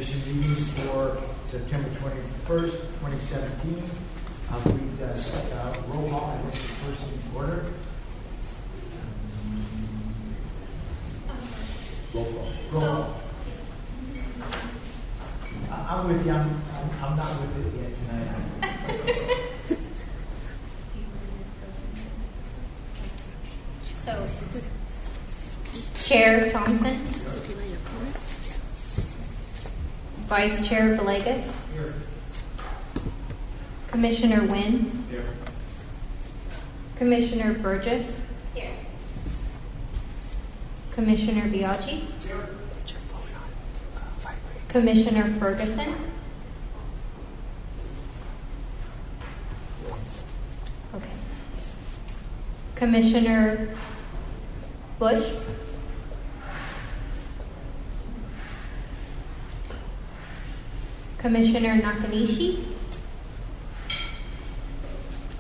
Commission meeting for September 21st, 2017. Roll call, I guess, the first in order. Roll call. Roll call. I'm with you. I'm not with it yet tonight. So, Chair Thompson, Vice Chair Villegas, Here. Commissioner Nguyen, Here. Commissioner Burgess, here. Commissioner Biaggi, Here. Commissioner Ferguson, okay. Commissioner Bush, Commissioner Nakanishi,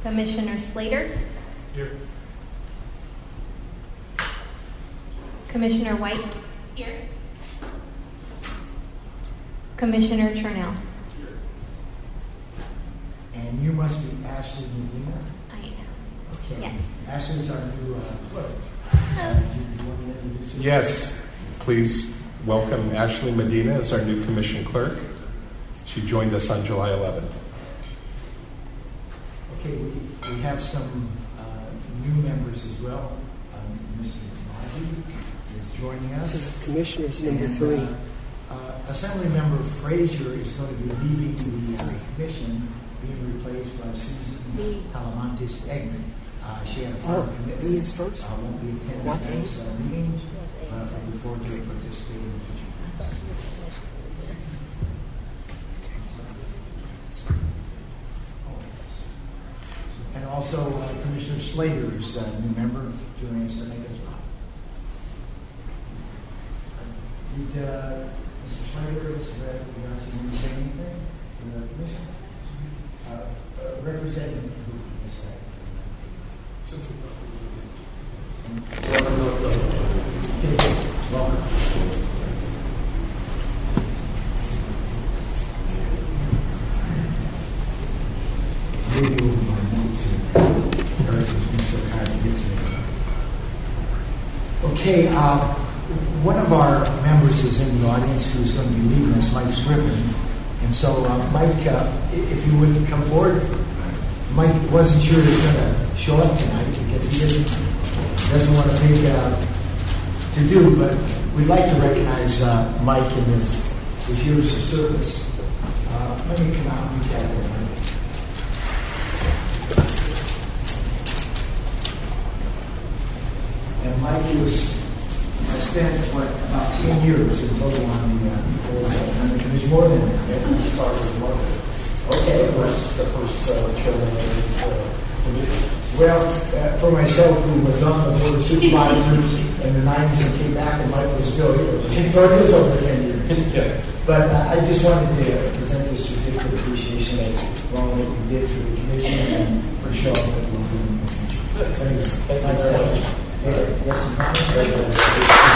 Commissioner Slater, Here. Commissioner White, here. Commissioner Chernell. And you must be Ashley Medina. I am. Okay. Yes. Ashley's our new clerk. Do you want to introduce yourself? Yes, please welcome Ashley Medina as our new commission clerk. She joined us on July 11th. Okay, we have some new members as well. Mr. Bagley is joining us. Commissioners number And, 3. Assemblymember Frazier is going to be leaving the commission, being replaced by Susan Talamantes Eggman. She had a firm commitment. He is first. Won't be attending Not this meeting. I look forward to participating in the future. And also Commissioner Slater is a new member joining us tonight as well. Did Mr. Slater, Mr. Red, you guys want to say anything to the commission? Representative Brooke, yes, sir. Okay, welcome. Maybe over my notes here. Erik has been so kind to get to me. Okay, one of our members is in the audience who's going to be leaving us, Mike Scriven. And so, Mike, if you would come forward. Mike wasn't sure he was going to show up tonight because he doesn't want to take to do, but we'd like to recognize Mike in his years of service. Let me come out and reach out there, Mike. And Mike spent about 10 years in total on the commission, more than that. He started with one of it. Okay, The first chairman of this committee. well, for myself, who was on the board of supervisors in the 90s and came back, and Mike was still here. So it is over 10 years. Yeah. But I just wanted to present this certificate of appreciation for all that you did for the commission and for showing that we're doing in the future. Thank you. Thank you very much. Erik, you have some comments?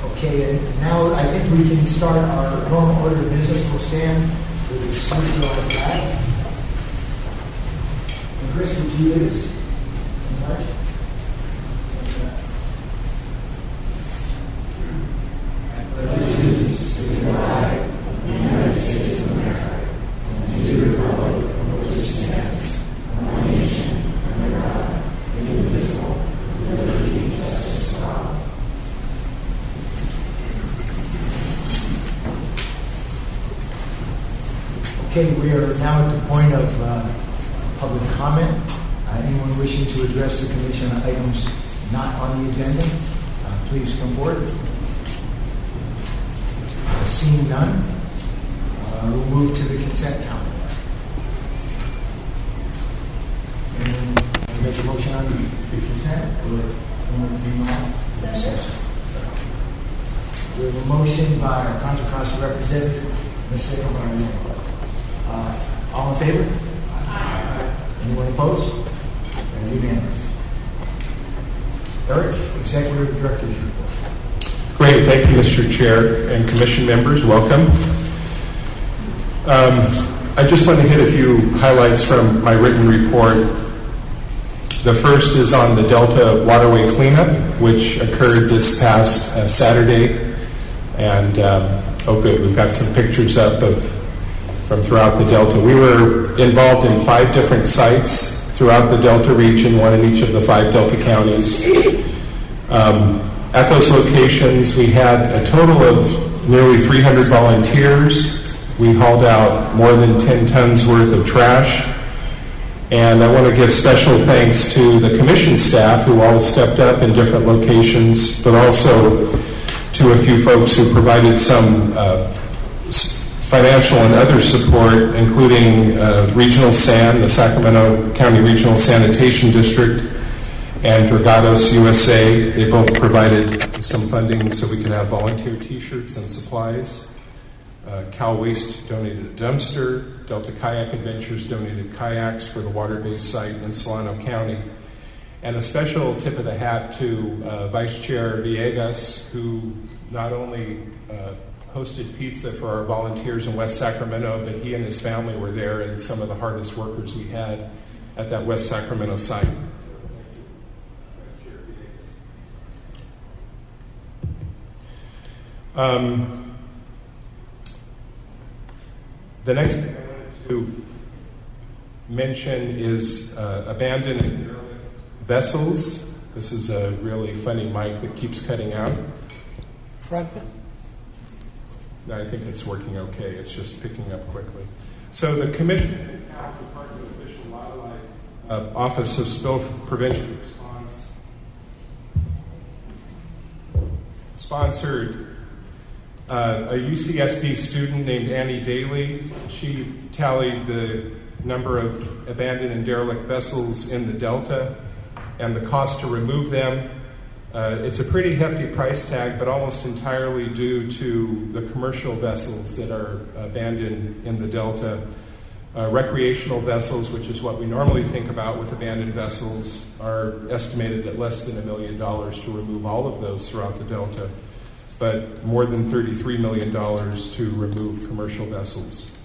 Okay, and now I think we can start our normal order of business. We'll stand with the salute to our flag. And Chris, would you lead us? Allegiance to the flag of the United States of America and to the republic for which it stands, one nation, under God, indivisible, with liberty and justice for all. Okay, we are now at the point of public comment. Anyone wishing to address the commission on items not on the agenda, please come forward. Seeing none, we'll move to the consent calendar. And make a motion on the consent, or anyone off? We have a motion by our Contra Costa representative, Ms. Nicole. All in favor? Aye. Anyone opposed? And unanimous. Erik, Executive Director's report. Great, thank you, Mr. Chair and Commission members. Welcome. I just want to hit a few highlights from my written report. The first is on the Delta waterway cleanup, which occurred this past Saturday. And good, we've got some pictures up from throughout the Delta. We were involved in 5 different sites throughout the Delta region, one in each of the 5 Delta counties. At those locations, we had a total of nearly 300 volunteers. We hauled out more than 10 tons worth of trash. And I want to give special thanks to the commission staff who all stepped up in different locations, but also to a few folks who provided some financial and other support, including Regional SAN, the Sacramento County Regional Sanitation District, and Dragados USA. They both provided some funding so we could have volunteer t-shirts and supplies. Cal Waste donated a dumpster. Delta Kayak Adventures donated kayaks for the water-based site in Solano County. And a special tip of the hat to Vice Chair Villegas, who not only hosted pizza for our volunteers in West Sacramento, but he and his family were there and some of the hardest workers we had at that West Sacramento site. The next thing I wanted to mention is abandoned and derelict vessels. This is a really funny mic that keeps cutting out. No, I think it's working okay. It's just picking up quickly. So the Commission and Cal Department of Fish and Wildlife Office of Spill Prevention and Response sponsored a UCSD student named Annie Daly. She tallied the number of abandoned and derelict vessels in the Delta and the cost to remove them. It's a pretty hefty price tag, but almost entirely due to the commercial vessels that are abandoned in the Delta. Recreational vessels, which is what we normally think about with abandoned vessels, are estimated at less than $1 million to remove all of those throughout the Delta, but more than $33 million to remove commercial vessels.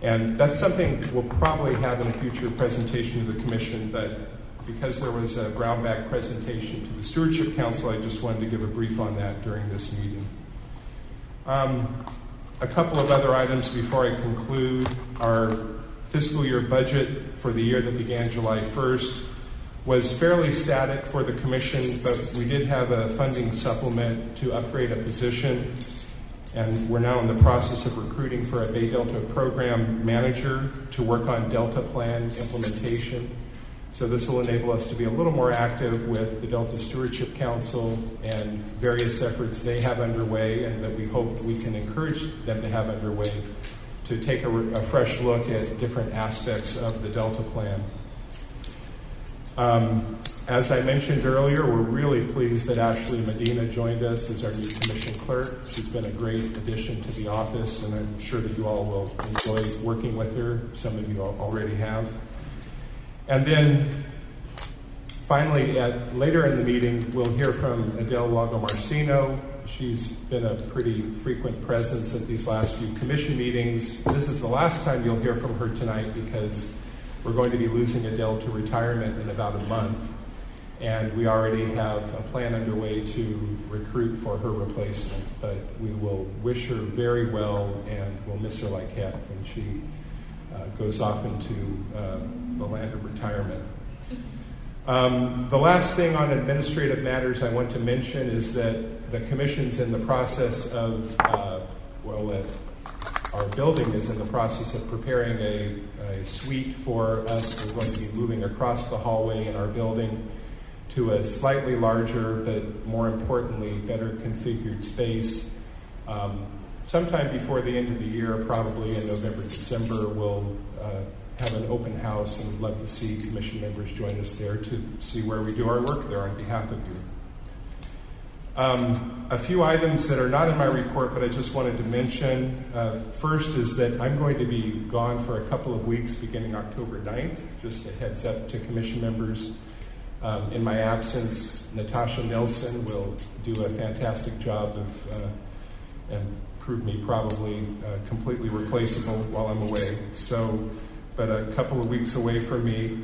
And that's something we'll probably have in a future presentation to the Commission, but because there was a brown bag presentation to the Stewardship Council, I just wanted to give a brief on that during this meeting. A couple of other items before I conclude. Our fiscal year budget for the year that began July 1st was fairly static for the Commission, but we did have a funding supplement to upgrade a position, and we're now in the process of recruiting for a Bay Delta program manager to work on Delta Plan implementation. So this will enable us to be a little more active with the Delta Stewardship Council and various efforts they have underway, and that we hope we can encourage them to have underway to take a fresh look at different aspects of the Delta Plan. As I mentioned earlier, we're really pleased that Ashley Medina joined us as our new Commission Clerk. She's been a great addition to the office, and I'm sure that you all will enjoy working with her. Some of you already have. And then, finally, later in the meeting, we'll hear from Adele Lagomarsino. She's been a pretty frequent presence at these last few Commission meetings. This is the last time you'll hear from her tonight because we're going to be losing Adele to retirement in about a month. And we already have a plan underway to recruit for her replacement. But we will wish her very well, and we'll miss her like heck when she goes off into the land of retirement. The last thing on administrative matters I want to mention is that the Commission's in the process of, our building is in the process of preparing a suite for us. We're going to be moving across the hallway in our building to a slightly larger, but more importantly, better configured space. Sometime before the end of the year, probably in November, December, we'll have an open house, and we'd love to see Commission members join us there to see where we do our work there on behalf of you. A few items that are not in my report, but I just wanted to mention. First is that I'm going to be gone for a couple of weeks beginning October 9th. Just a heads up to commission members. In my absence, Natasha Nilsson will do a fantastic job of and prove me probably completely replaceable while I'm away. So, but a couple of weeks away from me.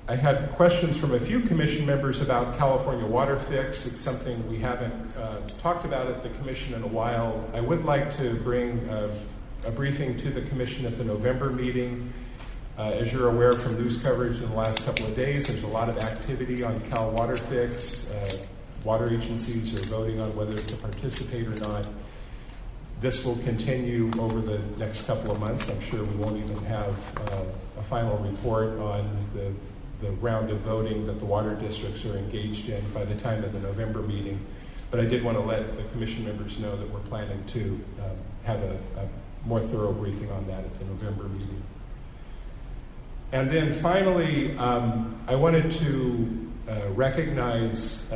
I had questions from a few commission members about California Water Fix. It's something we haven't talked about at the commission in a while. I would like to bring a briefing to the commission at the November meeting. As you're aware from news coverage in the last couple of days, there's a lot of activity on Cal Water Fix. Water agencies are voting on whether to participate or not. This will continue over the next couple of months. I'm sure we won't even have a final report on the round of voting that the water districts are engaged in by the time of the November meeting. But I did want to let the commission members know that we're planning to have a more thorough briefing on that at the November meeting. And then finally, I wanted to recognize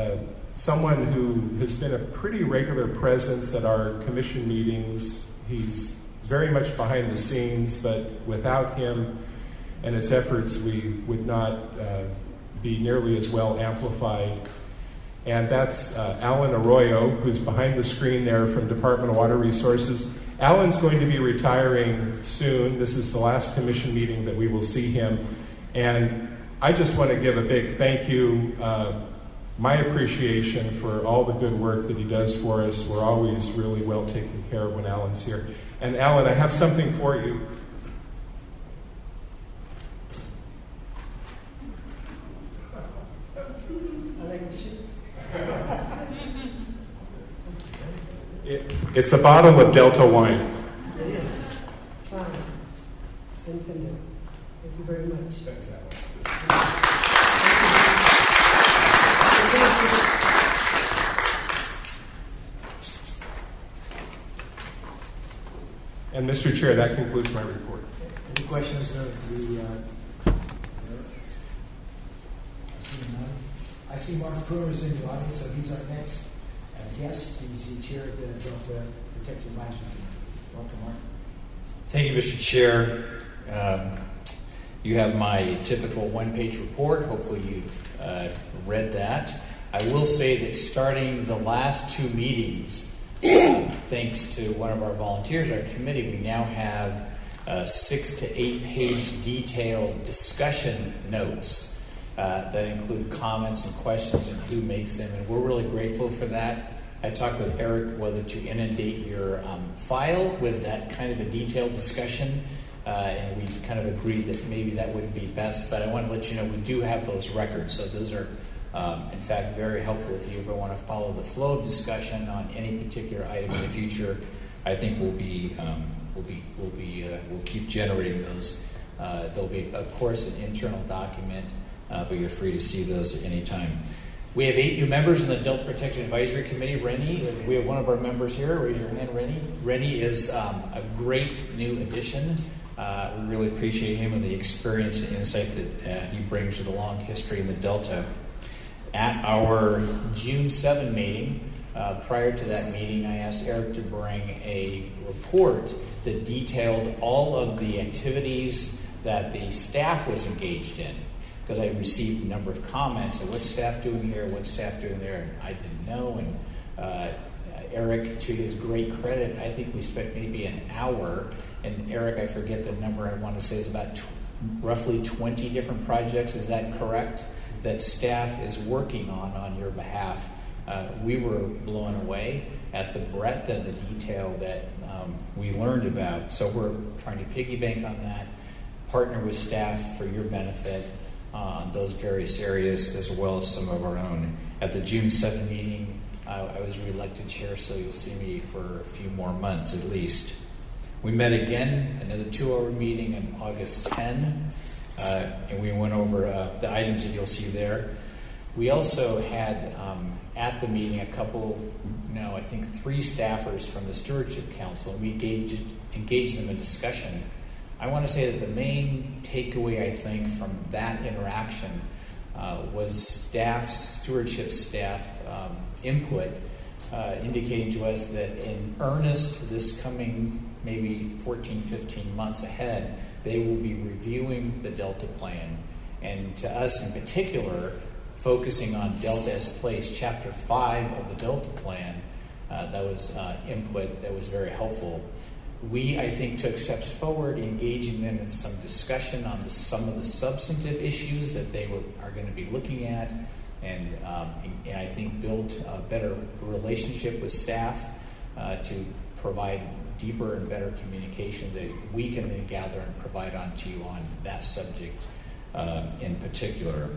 someone who has been a pretty regular presence at our commission meetings. He's very much behind the scenes, but without him and its efforts, we would not be nearly as well amplified. And that's Alan Arroyo, who's behind the screen there from Department of Water Resources. Alan's going to be retiring soon. This is the last commission meeting that we will see him. And I just want to give a big thank you, my appreciation for all the good work that he does for us. We're always really well taken care of when Alan's here. And Alan, I have something for you. It's a bottle of Delta wine. It is. Fine. It's intended. Thank you very much. Thanks, Alan. And Mr. Chair, that concludes my report. Any questions of the... I see Mark Pruner is in the audience, so he's our next guest. He's the chair of the Delta Protected Advisory Committee. Welcome, Mark. Thank you, Mr. Chair. You have my typical one-page report. Hopefully you've read that. I will say that starting the last two meetings, thanks to one of our volunteers, our committee, we now have 6 to 8 page detailed discussion notes that include comments and questions and who makes them, and we're really grateful for that. I talked with Erik whether to inundate your file with that kind of a detailed discussion, and we kind of agreed that maybe that wouldn't be best, but I want to let you know we do have those records, so those are in fact very helpful if you ever want to follow the flow of discussion on any particular item in the future. I think we'll keep generating those. There'll be, of course, an internal document, but you're free to see those at any time. We have 8 new members in the Delta Protection Advisory Committee. Rinke, we have one of our members here. Raise your hand, Rinke. Rinke is a great new addition. We really appreciate him and the experience and insight that he brings with a long history in the Delta. At our June 7 meeting, prior to that meeting, I asked Erik to bring a report that detailed all of the activities that the staff was engaged in, because I received a number of comments of what's staff doing here, what's staff doing there, and I didn't know. And Erik, to his great credit, I think we spent maybe an hour, and Erik, I forget the number, I want to say is about roughly 20 different projects, is that correct, that staff is working on your behalf. We were blown away at the breadth and the detail that we learned about. So we're trying to piggyback on that, partner with staff for your benefit on those various areas, as well as some of our own. At the June 7 meeting, I was re-elected chair, so you'll see me for a few more months at least. We met again, another 2-hour meeting on August 10, and we went over the items that you'll see there. We also had at the meeting I think 3 staffers from the Stewardship Council, and we engaged them in discussion. I want to say that the main takeaway, I think, from that interaction was stewardship staff input, indicating to us that in earnest this coming maybe 14, 15 months ahead, they will be reviewing the Delta plan, and to us in particular, focusing on Delta as Place, Chapter 5 of the Delta plan. That was input that was very helpful. We, I think, took steps forward, engaging them in some discussion on some of the substantive issues that they are going to be looking at, and I think built a better relationship with staff to provide deeper and better communication that we can then gather and provide on to you on that subject in particular.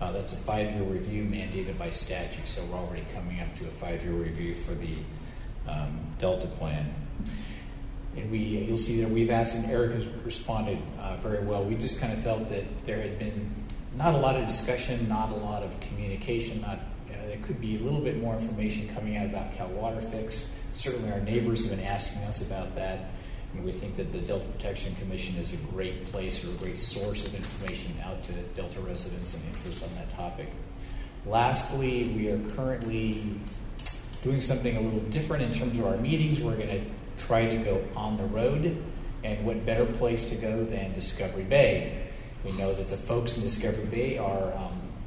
That's a 5-year review mandated by statute, so we're already coming up to a 5-year review for the Delta plan. And you'll see that we've asked, and Erik has responded very well. We just kind of felt that there had been not a lot of discussion, not a lot of communication. There could be a little bit more information coming out about Cal Water Fix. Certainly our neighbors have been asking us about that, and we think that the Delta Protection Commission is a great place or a great source of information out to Delta residents and interest on that topic. Lastly, we are currently doing something a little different in terms of our meetings. We're going to try to go on the road, and what better place to go than Discovery Bay? We know that the folks in Discovery Bay are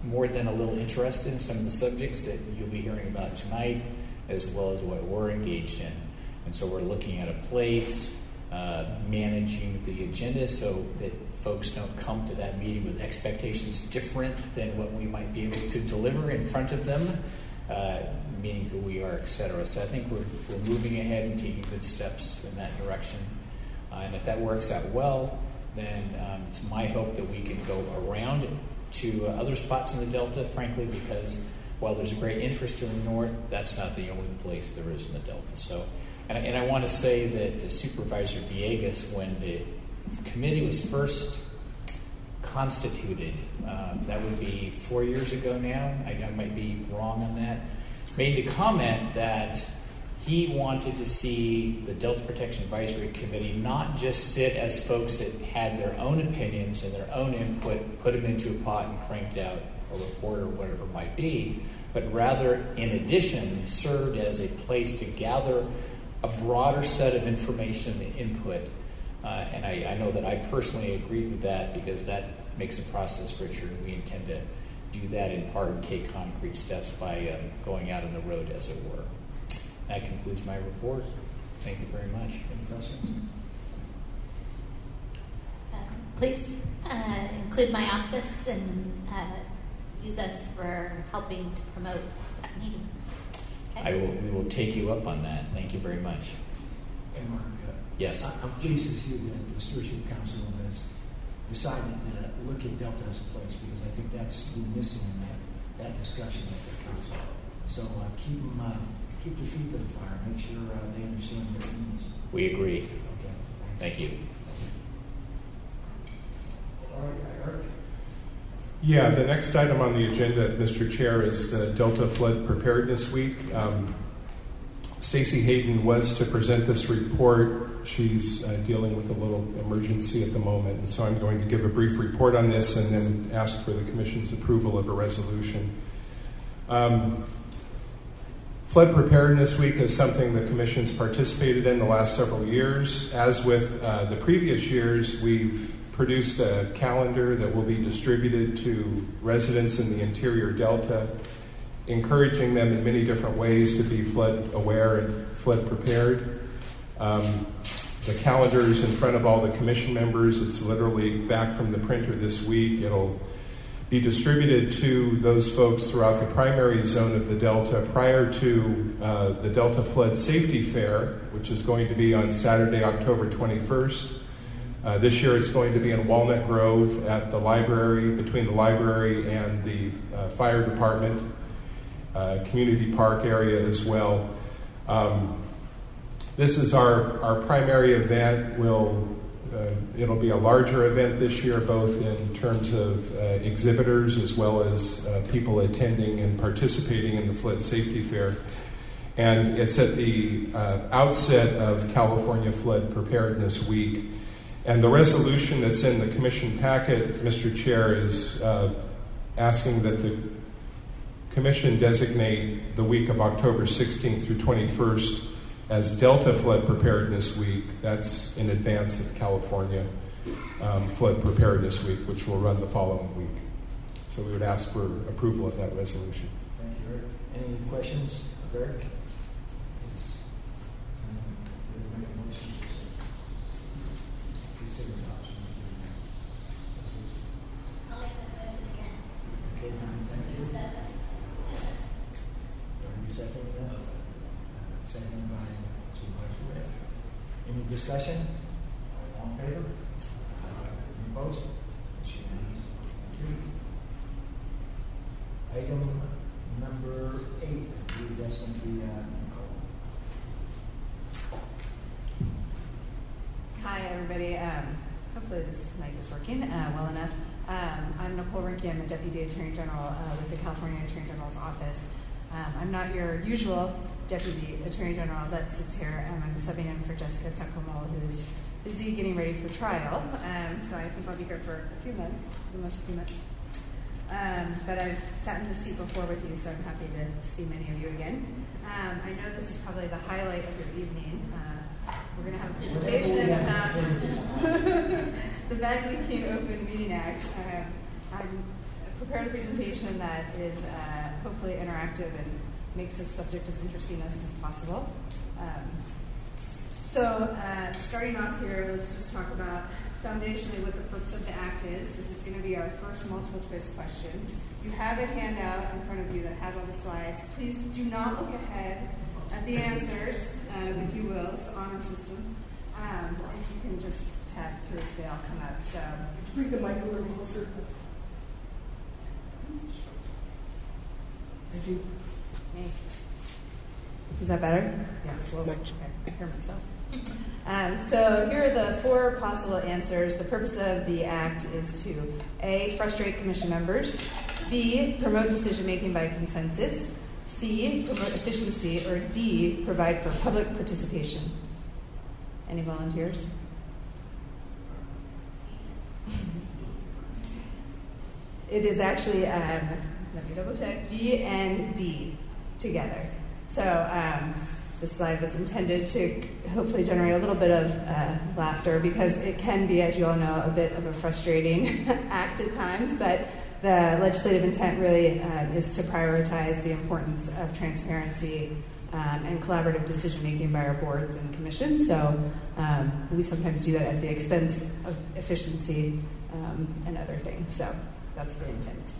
more than a little interested in some of the subjects that you'll be hearing about tonight, as well as what we're engaged in. And so we're looking at a place, managing the agenda so that folks don't come to that meeting with expectations different than what we might be able to deliver in front of them, meaning who we are, etc. So I think we're moving ahead and taking good steps in that direction. And if that works out well, then it's my hope that we can go around to other spots in the Delta, frankly, because while there's a great interest in the North, that's not the only place there is in the Delta. So, and I want to say that Supervisor Villegas, when the committee was first constituted, that would be 4 years ago now, I might be wrong on that, made the comment that he wanted to see the Delta Protection Advisory Committee not just sit as folks that had their own opinions and their own input, put them into a pot and cranked out a report or whatever it might be, but rather, in addition, served as a place to gather a broader set of information and input. And I know that I personally agree with that because that makes the process richer, and we intend to do that in part and take concrete steps by going out on the road, as it were. That concludes my report. Thank you very much. Any questions? Please include my office and use us for helping to promote that meeting. Okay? We will take you up on that. Thank you very much. And Mark, yes. I'm pleased to see that the Stewardship Council has decided to look at Delta as a place, because I think that's been missing in that discussion at the council. So keep your feet to the fire. Make sure they understand what it means. We agree. Okay. Thanks. Thank you. All right, Erik. Yeah, the next item on the agenda, Mr. Chair, is the Delta Flood Preparedness Week. Stacy Hayden was to present this report. She's dealing with a little emergency at the moment, and so I'm going to give a brief report on this and then ask for the Commission's approval of a resolution. Flood Preparedness Week is something the Commission's participated in the last several years. As with the previous years, we've produced a calendar that will be distributed to residents in the interior Delta, encouraging them in many different ways to be flood aware and flood prepared. The calendar is in front of all the Commission members. It's literally back from the printer this week. It'll be distributed to those folks throughout the primary zone of the Delta prior to the Delta Flood Safety Fair, which is going to be on Saturday, October 21st. This year it's going to be in Walnut Grove at the library, between the library and the fire department, community park area as well. This is our primary event. It'll be a larger event this year, both in terms of exhibitors as well as people attending and participating in the Flood Safety Fair. And it's at the outset of California Flood Preparedness Week. And the resolution that's in the Commission packet, Mr. Chair, is asking that the Commission designate the week of October 16th through 21st as Delta Flood Preparedness Week. That's in advance of California Flood Preparedness Week, which will run the following week. So we would ask for approval of that resolution. Thank you, Erik. Any questions of Erik? I'll make that motion again. Okay, thank you. Are you seconding that? Seconded by Supervisor Ray. Any discussion? All in favor? Any opposed? It's unanimous. Thank you. Item number 8, I believe that's going to be Nicole. Hi, everybody. Hopefully this mic is working well enough. I'm Nicole Rinke. I'm the Deputy Attorney General with the California Attorney General's Office. I'm not your usual Deputy Attorney General that sits here. I'm subbing in for Jessica Tecumseh, who's busy getting ready for trial. So I think I'll be here for a few months, almost a few months. But I've sat in this seat before with you, so I'm happy to see many of you again. I know this is probably the highlight of your evening. We're going to have a presentation about the Bagley-Keene Open Meeting Act. I'm prepared a presentation that is hopefully interactive and makes this subject as interesting as possible. So starting off here, let's just talk about foundationally what the purpose of the act is. This is going to be our first multiple choice question. You have a handout in front of you that has all the slides. Please do not look ahead at the answers, if you will. It's the honor system. If you can just tab through so they all come up. So Bring the mic a little closer. Thank you. Is that better? Yeah. Well, okay. I hear myself. So here are the 4 possible answers. The purpose of the act is to A, frustrate commission members, B, promote decision-making by consensus, C, promote efficiency, or D, provide for public participation. Any volunteers? It is actually, let me double check, B and D together. So this slide was intended to hopefully generate a little bit of laughter because it can be, as you all know, a bit of a frustrating act at times, but the legislative intent really is to prioritize the importance of transparency and collaborative decision-making by our boards and commissions. So we sometimes do that at the expense of efficiency and other things. So that's the intent.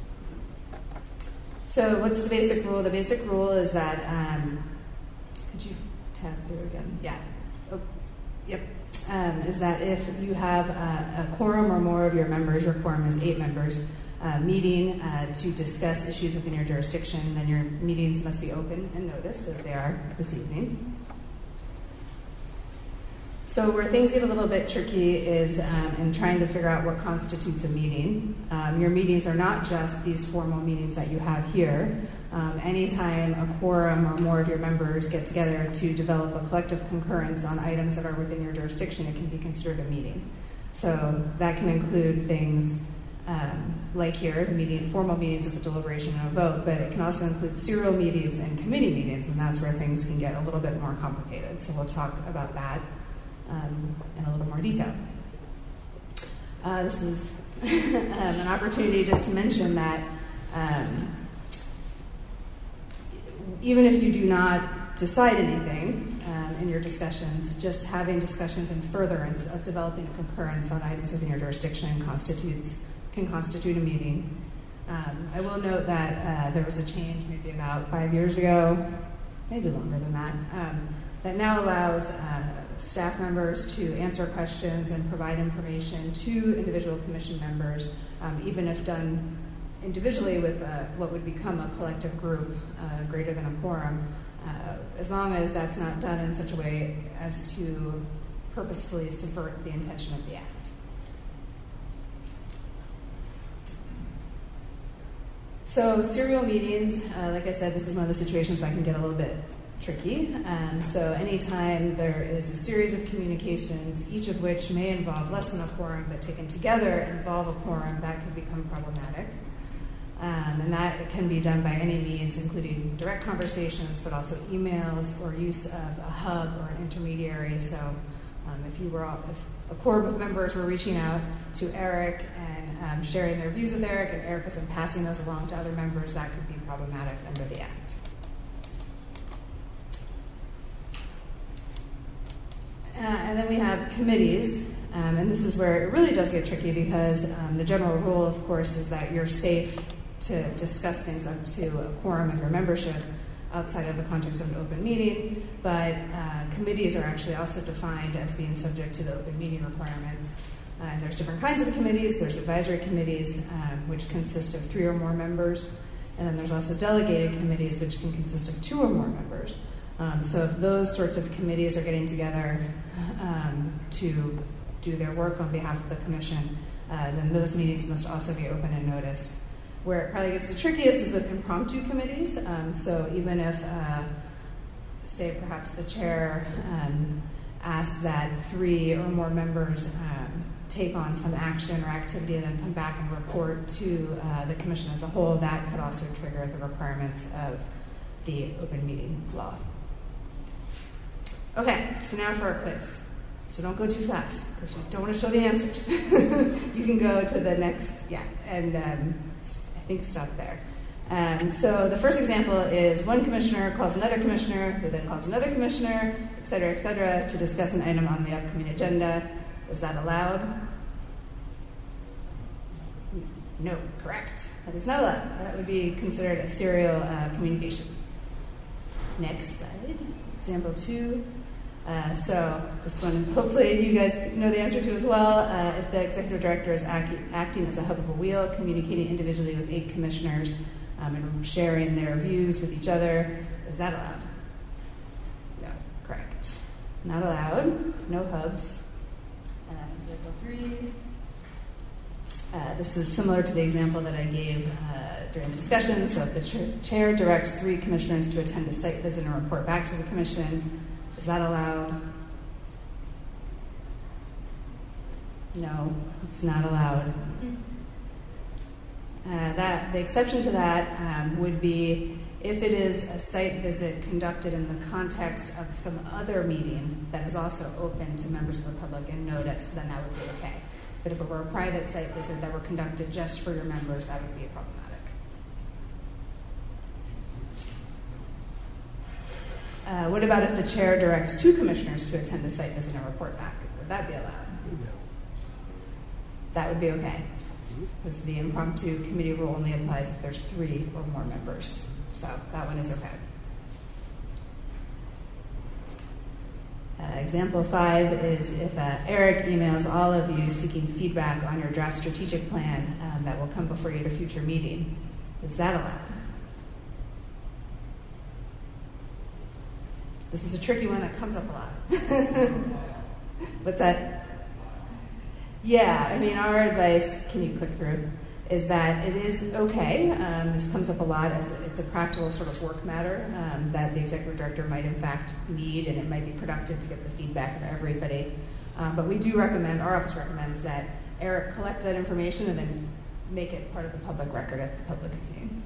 So what's the basic rule? The basic rule is that, could you tab through again? Yeah. Oh, yep. Is that if you have a quorum or more of your members, your quorum is 8 members, meeting to discuss issues within your jurisdiction, then your meetings must be open and noticed, as they are this evening. So where things get a little bit tricky is in trying to figure out what constitutes a meeting. Your meetings are not just these formal meetings that you have here. Anytime a quorum or more of your members get together to develop a collective concurrence on items that are within your jurisdiction, it can be considered a meeting. So that can include things like here, formal meetings with a deliberation and a vote, but it can also include serial meetings and committee meetings, and that's where things can get a little bit more complicated. So we'll talk about that in a little more detail. This is an opportunity just to mention that even if you do not decide anything in your discussions, just having discussions in furtherance of developing a concurrence on items within your jurisdiction can constitute a meeting. I will note that there was a change maybe about 5 years ago, maybe longer than that, that now allows staff members to answer questions and provide information to individual commission members, even if done individually with what would become a collective group greater than a quorum, as long as that's not done in such a way as to purposefully subvert the intention of the act. So serial meetings, like I said, this is one of the situations that can get a little bit tricky. So anytime there is a series of communications, each of which may involve less than a quorum, but taken together involve a quorum, that could become problematic. And that can be done by any means, including direct conversations, but also emails or use of a hub or an intermediary. So if a core of members were reaching out to Erik and sharing their views with Erik, and Erik has been passing those along to other members, that could be problematic under the Act. And then we have committees, and this is where it really does get tricky because the general rule, of course, is that you're safe to discuss things up to a quorum of your membership outside of the context of an open meeting, but committees are actually also defined as being subject to the open meeting requirements. And there's different kinds of committees. There's advisory committees, which consist of 3 or more members, and then there's also delegated committees, which can consist of 2 or more members. So if those sorts of committees are getting together to do their work on behalf of the commission, then those meetings must also be open and noticed. Where it probably gets the trickiest is with impromptu committees. So even if, say, perhaps the chair asks that 3 or more members take on some action or activity and then come back and report to the commission as a whole, that could also trigger the requirements of the open meeting law. Okay, so now for our quiz. So don't go too fast because you don't want to show the answers. You can go to the next, and I think stop there. So the first example is one commissioner calls another commissioner, who then calls another commissioner, et cetera, to discuss an item on the upcoming agenda. Is that allowed? No, correct. That is not allowed. That would be considered a serial communication. Next slide, example 2. So this one, hopefully you guys know the answer to as well. If the executive director is acting as a hub of a wheel, communicating individually with 8 commissioners and sharing their views with each other, is that allowed? No, correct. Not allowed. No hubs. Example 3. This was similar to the example that I gave during the discussion. So if the chair directs 3 commissioners to attend a site visit and report back to the commission, is that allowed? No, it's not allowed. The exception to that would be if it is a site visit conducted in the context of some other meeting that is also open to members of the public and noticed, then that would be okay. But if it were a private site visit that were conducted just for your members, that would be problematic. What about if the chair directs 2 commissioners to attend a site visit and report back? Would that be allowed? No. That would be okay. Because the impromptu committee rule only applies if there's 3 or more members. So that one is okay. Example 5 is if Erik emails all of you seeking feedback on your draft strategic plan that will come before you at a future meeting. Is that allowed? This is a tricky one that comes up a lot. What's that? Yeah, I mean, our advice, can you click through, is that it is okay. This comes up a lot as it's a practical sort of work matter that the executive director might in fact need, and it might be productive to get the feedback of everybody. But we do recommend, our office recommends that Erik collect that information and then make it part of the public record at the public meeting.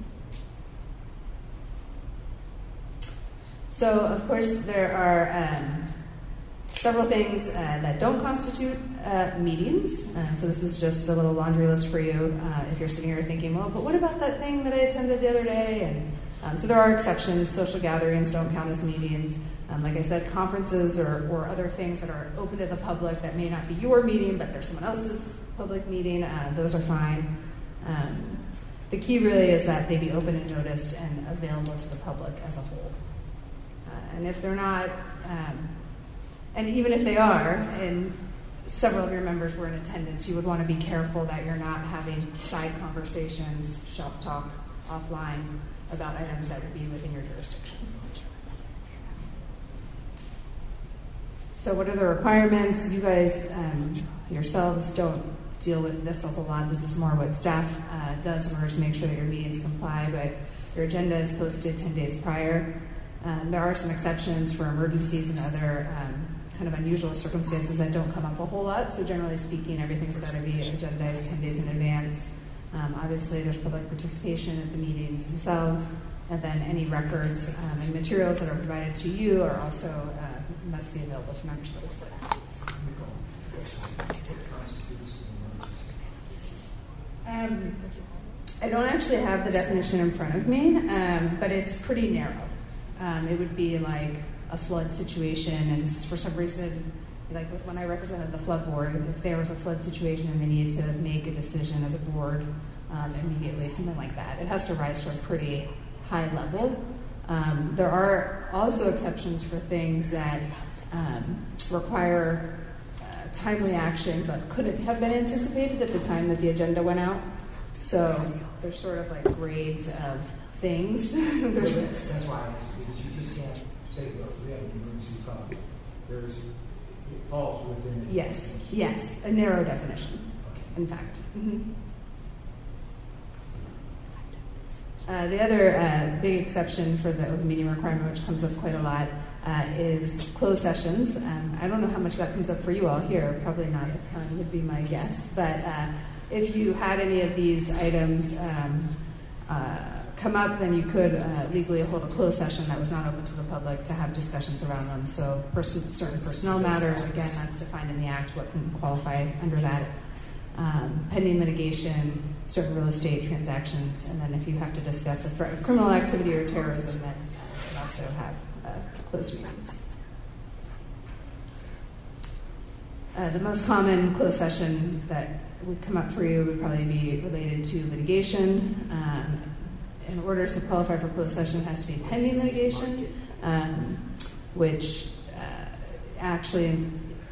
So, of course, there are several things that don't constitute meetings. So this is just a little laundry list for you if you're sitting here thinking, well, but what about that thing that I attended the other day? And so there are exceptions. Social gatherings don't count as meetings. Like I said, conferences or other things that are open to the public that may not be your meeting, but they're someone else's public meeting, those are fine. The key really is that they be open and noticed and available to the public as a whole. And if they're not, and even if they are, and several of your members were in attendance, you would want to be careful that you're not having side conversations, shop talk, offline about items that would be within your jurisdiction. So what are the requirements? You guys yourselves don't deal with this a whole lot. This is more what staff does in order to make sure that your meetings comply, but your agenda is posted 10 days prior. There are some exceptions for emergencies and other kind of unusual circumstances that don't come up a whole lot. So generally speaking, everything's got to be agendized 10 days in advance. Obviously, there's public participation at the meetings themselves, and then any records and materials that are provided to you are also must be available to members of the public. I don't actually have the definition in front of me, but it's pretty narrow. It would be like a flood situation, and for some reason, like when I represented the flood board, if there was a flood situation and they needed to make a decision as a board immediately, something like that. It has to rise to a pretty high level. There are also exceptions for things that require timely action but couldn't have been anticipated at the time that the agenda went out. So there's sort of like grades of things. That's why I asked, because you just can't say, well, we have an emergency fund. It falls within it. Yes, a narrow definition, in fact. The other big exception for the open meeting requirement, which comes up quite a lot, is closed sessions. I don't know how much that comes up for you all here. Probably not a ton would be my guess. But if you had any of these items come up, then you could legally hold a closed session that was not open to the public to have discussions around them. So certain personnel matters, again, that's defined in the Act, what can qualify under that. Pending litigation, certain real estate transactions, and then if you have to discuss a threat of criminal activity or terrorism, then you can also have closed meetings. The most common closed session that would come up for you would probably be related to litigation. In order to qualify for closed session, it has to be pending litigation, which actually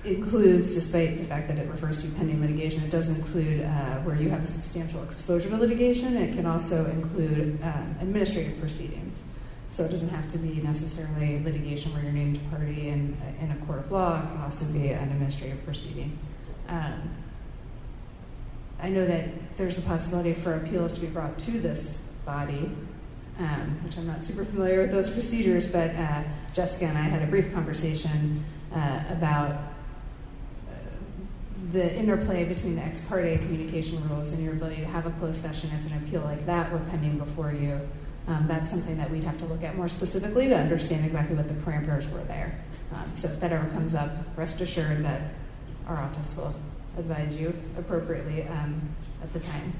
includes, despite the fact that it refers to pending litigation, it does include where you have a substantial exposure to litigation. It can also include administrative proceedings. So it doesn't have to be necessarily litigation where you're named party in a court of law. It can also be an administrative proceeding. I know that there's a possibility for appeals to be brought to this body, which I'm not super familiar with those procedures, but Jessica and I had a brief conversation about the interplay between the ex parte communication rules and your ability to have a closed session if an appeal like that were pending before you. That's something that we'd have to look at more specifically to understand exactly what the parameters were there. So if that ever comes up, rest assured that our office will advise you appropriately at the time.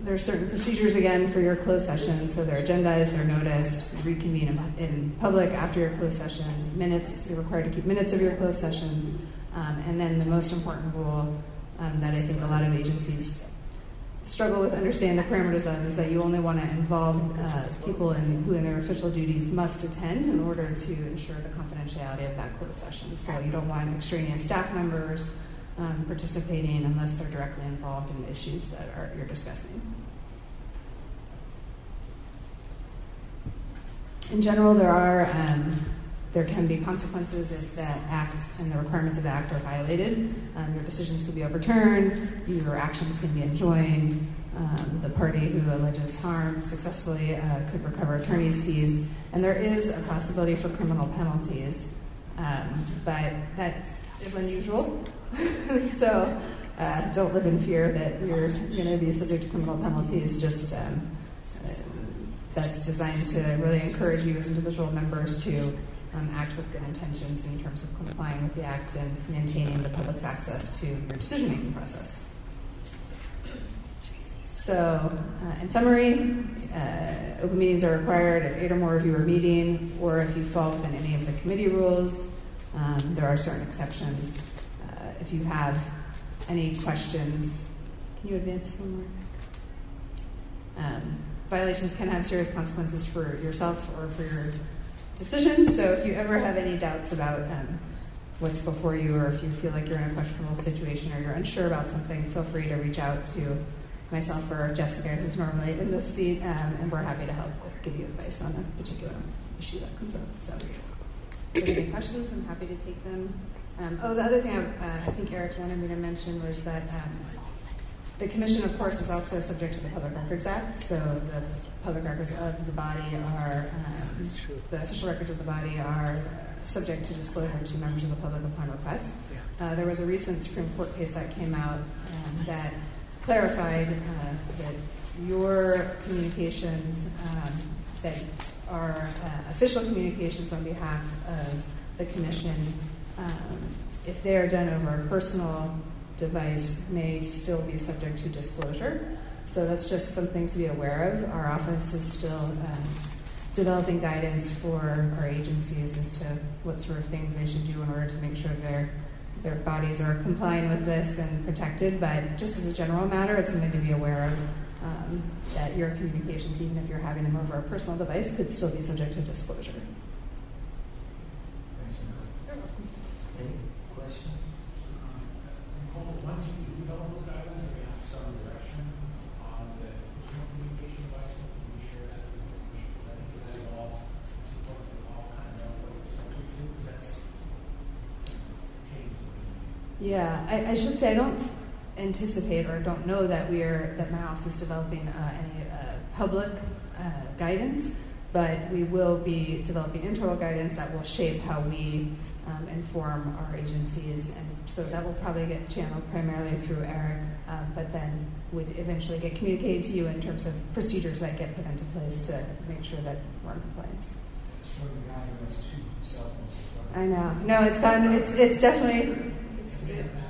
There are certain procedures, again, for your closed session. So they're agendized, they're noticed, you reconvene in public after your closed session. Minutes, you're required to keep minutes of your closed session. And then the most important rule that I think a lot of agencies struggle with understanding the parameters of is that you only want to involve people who in their official duties must attend in order to ensure the confidentiality of that closed session. So you don't want extraneous staff members participating unless they're directly involved in the issues that you're discussing. In general, there can be consequences if the acts and the requirements of the act are violated. Your decisions could be overturned, your actions can be enjoined, the party who alleges harm successfully could recover attorney's fees, and there is a possibility for criminal penalties, but that is unusual. So don't live in fear that you're going to be subject to criminal penalties. Just that's designed to really encourage you as individual members to act with good intentions in terms of complying with the act and maintaining the public's access to your decision-making process. So, in summary, open meetings are required if 8 or more of you are meeting, or if you fall within any of the committee rules. There are certain exceptions. If you have any questions, can you advance one more? Violations can have serious consequences for yourself or for your decisions. So if you ever have any doubts about what's before you, or if you feel like you're in a questionable situation or you're unsure about something, feel free to reach out to myself or Jessica, who's normally in this seat, and we're happy to help give you advice on a particular issue that comes up. So if you have any questions, I'm happy to take them. The other thing I think Erik wanted me to mention was that the commission, of course, is also subject to the Public Records Act. So the public records of the body are, the official records of the body are subject to disclosure to members of the public upon request. There was a recent Supreme Court case that came out that clarified that your communications that are official communications on behalf of the commission, if they are done over a personal device, may still be subject to disclosure. So that's just something to be aware of. Our office is still developing guidance for our agencies as to what sort of things they should do in order to make sure their bodies are complying with this and protected. But just as a general matter, it's something to be aware of, that your communications, even if you're having them over a personal device, could still be subject to disclosure. Thanks, Nicole. Any questions? Nicole, once you develop those guidelines, we have some direction on the personal communication device, and can you share that with the commission? Because I think that involves support for all kind of what you're subject to, because that's changed. Yeah, I should say I don't anticipate or don't know that my office is developing any public guidance, but we will be developing internal guidance that will shape how we inform our agencies, and so that will probably get channeled primarily through Erik, but then would eventually get communicated to you in terms of procedures that get put into place to make sure that we're in compliance. It's from the guy who has 2 cell phones. I know. No, it's definitely,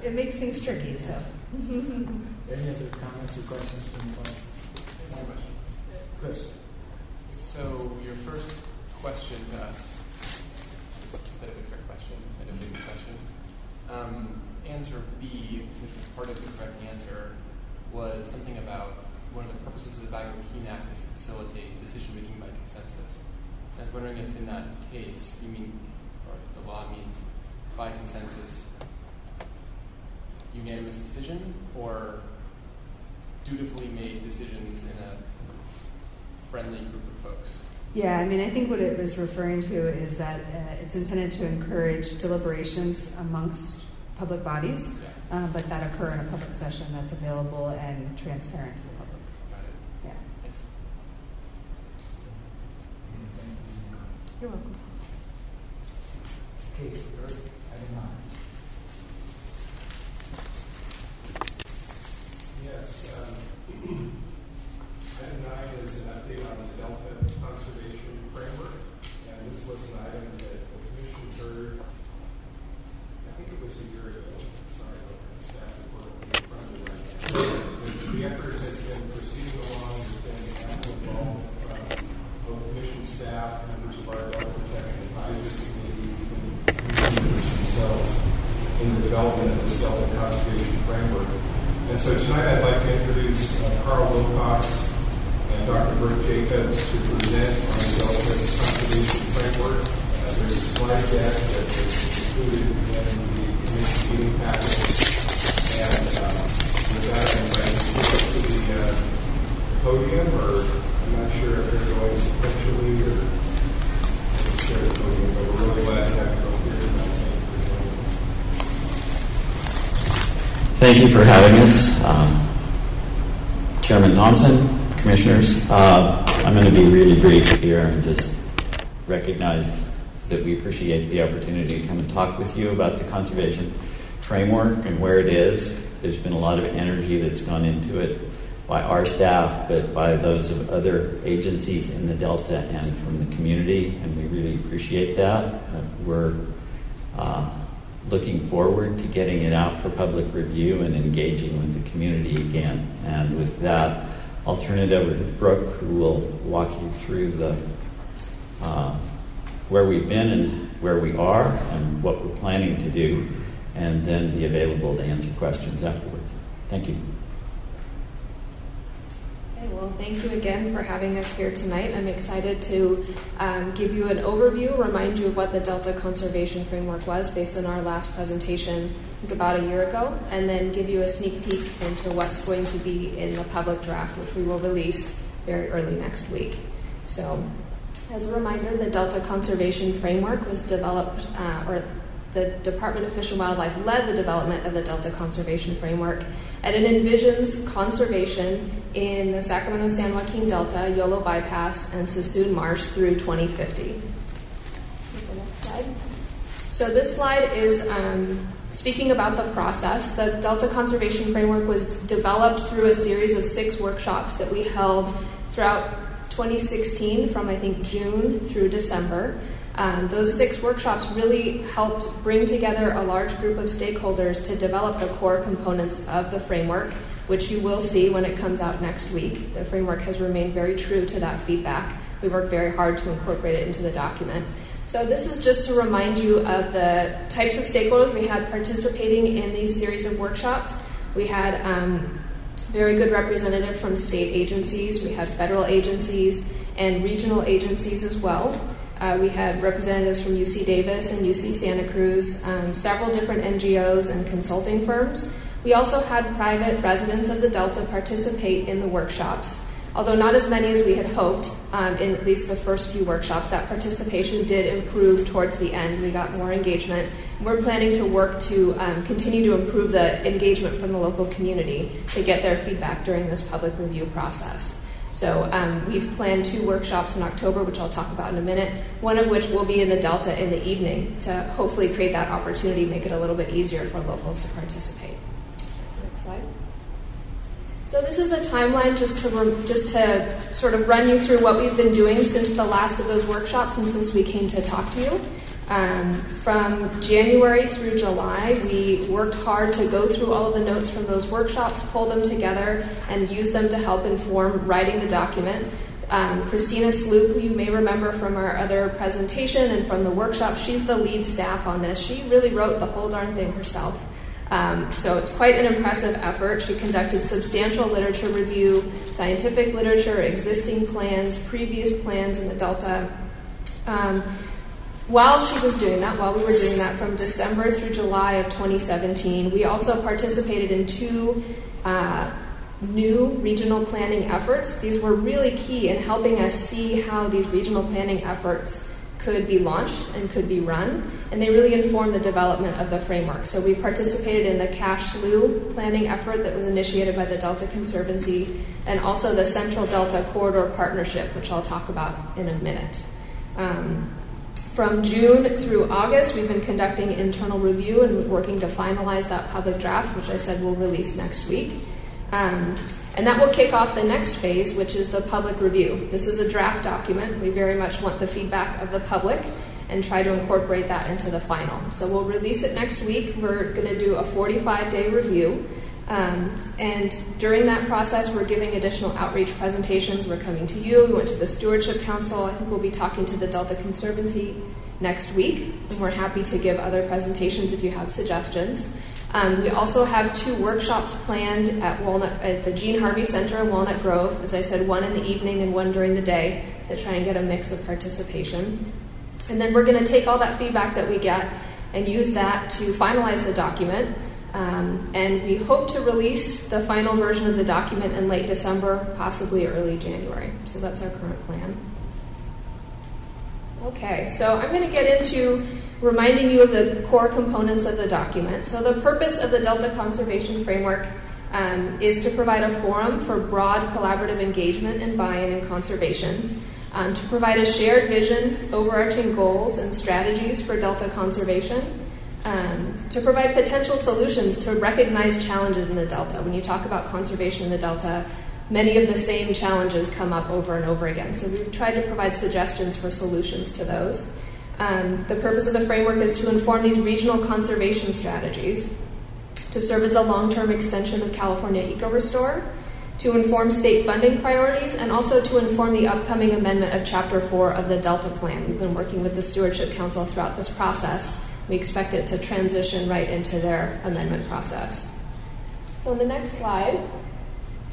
it makes things tricky, so. Any other comments or questions from the board? One question. Chris? So your first question to us, just a bit of a trick question, a bit of a big question. Answer B, which was part of the correct answer, was something about one of the purposes of the Bagley-Keene Act is to facilitate decision-making by consensus. I was wondering if in that case, you mean, or the law means, by consensus, unanimous decision, or dutifully made decisions in a friendly group of folks? Yeah, I mean, I think what it was referring to is that it's intended to encourage deliberations amongst public bodies, but that occur in a public session that's available and transparent to the public. Got it. Yeah. Thanks. You're welcome. Okay, Erik, item 9. Yes. Item 9 is an update on the Delta Conservation Framework, and this was an item that the Commission heard, I think it was a year ago. Sorry about that, staff report in front of me right now. The effort has been proceeding along. There's been ample involvement from both Commission staff, members of our Delta Protection Advisory Committee, and commissioners themselves in the development of this Delta Conservation Framework. And so tonight I'd like to introduce Carl Wilcox and Dr. Brooke Jacobs to present on the Delta Conservation Framework. There's a slide deck that is included in the commission meeting package. And with that, I invite you to go to the podium, or I'm not sure if they're going sequentially or share the podium, but we're really glad to have you both here tonight. Thank you for joining us. Thank you for having us. Chairman Thompson, Commissioners, I'm going to be really brief here and just recognize that we appreciate the opportunity to come and talk with you about the conservation framework and where it is. There's been a lot of energy that's gone into it by our staff, but by those of other agencies in the Delta and from the community, and we really appreciate that. We're looking forward to getting it out for public review and engaging with the community again. And with that, I'll turn it over to Brooke, who will walk you through the where we've been and where we are and what we're planning to do, and then be available to answer questions afterwards. Thank you. Well, thank you again for having us here tonight. I'm excited to give you an overview, remind you of what the Delta Conservation Framework was based on our last presentation, I think about a year ago, and then give you a sneak peek into what's going to be in the public draft, which we will release very early next week. So, as a reminder, the Delta Conservation Framework was developed, or the Department of Fish and Wildlife led the development of the Delta Conservation Framework, and it envisions conservation in the Sacramento-San Joaquin Delta, Yolo Bypass, and Suisun Marsh through 2050. The next slide. So this slide is speaking about the process, the Delta Conservation Framework was developed through a series of 6 workshops that we held throughout 2016 from, I think, June through December. Those 6 workshops really helped bring together a large group of stakeholders to develop the core components of the framework, which you will see when it comes out next week. The framework has remained very true to that feedback. We worked very hard to incorporate it into the document. So this is just to remind you of the types of stakeholders we had participating in these series of workshops. We had very good representative from state agencies, we had federal agencies, and regional agencies as well. We had representatives from UC Davis and UC Santa Cruz, several different NGOs and consulting firms. We also had private residents of the Delta participate in the workshops. Although not as many as we had hoped, in at least the first few workshops, that participation did improve towards the end. We got more engagement. We're planning to work to continue to improve the engagement from the local community to get their feedback during this public review process. So we've planned 2 workshops in October, which I'll talk about in a minute, one of which will be in the Delta in the evening to hopefully create that opportunity, make it a little bit easier for locals to participate. Next slide. So this is a timeline just to sort of run you through what we've been doing since the last of those workshops and since we came to talk to you. From January through July, we worked hard to go through all of the notes from those workshops, pull them together, and use them to help inform writing the document. Christina Sloop, who you may remember from our other presentation and from the workshop, she's the lead staff on this. She really wrote the whole darn thing herself. So it's quite an impressive effort. She conducted substantial literature review, scientific literature, existing plans, previous plans in the Delta. While she was doing that, while we were doing that from December through July of 2017, we also participated in 2 new regional planning efforts. These were really key in helping us see how these regional planning efforts could be launched and could be run, and they really informed the development of the framework. So we participated in the Cache Slough planning effort that was initiated by the Delta Conservancy, and also the Central Delta Corridor Partnership, which I'll talk about in a minute. From June through August, we've been conducting internal review and working to finalize that public draft, which I said we'll release next week. And that will kick off the next phase, which is the public review. This is a draft document. We very much want the feedback of the public and try to incorporate that into the final. So we'll release it next week. We're going to do a 45-day review. And during that process, we're giving additional outreach presentations. We're coming to you. We went to the Stewardship Council. I think we'll be talking to the Delta Conservancy next week. And we're happy to give other presentations if you have suggestions. We also have 2 workshops planned at the Gene Harvey Center in Walnut Grove. As I said, one in the evening and one during the day to try and get a mix of participation. And then we're going to take all that feedback that we get and use that to finalize the document. And we hope to release the final version of the document in late December, possibly early January. So that's our current plan. Okay, so I'm going to get into reminding you of the core components of the document. So the purpose of the Delta Conservation Framework is to provide a forum for broad collaborative engagement and buy-in in conservation, to provide a shared vision, overarching goals, and strategies for Delta conservation, to provide potential solutions to recognize challenges in the Delta. When you talk about conservation in the Delta, many of the same challenges come up over and over again. So we've tried to provide suggestions for solutions to those. The purpose of the framework is to inform these regional conservation strategies, to serve as a long-term extension of California Eco-Restore, to inform state funding priorities, and also to inform the upcoming amendment of Chapter 4 of the Delta Plan. We've been working with the Stewardship Council throughout this process. We expect it to transition right into their amendment process. So on the next slide,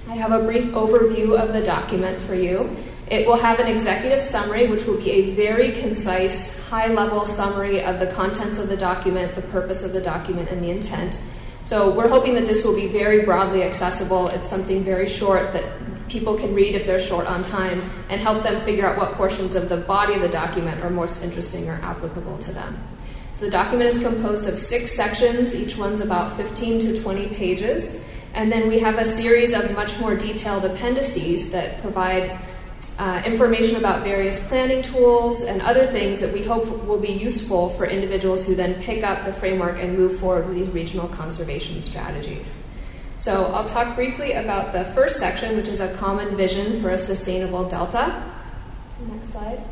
I have a brief overview of the document for you. It will have an executive summary, which will be a very concise, high-level summary of the contents of the document, the purpose of the document, and the intent. So we're hoping that this will be very broadly accessible. It's something very short that people can read if they're short on time and help them figure out what portions of the body of the document are most interesting or applicable to them. So the document is composed of 6 sections. Each one's about 15 to 20 pages. And then we have a series of much more detailed appendices that provide information about various planning tools and other things that we hope will be useful for individuals who then pick up the framework and move forward with these regional conservation strategies. So I'll talk briefly about the first section, which is a common vision for a sustainable delta. Next slide.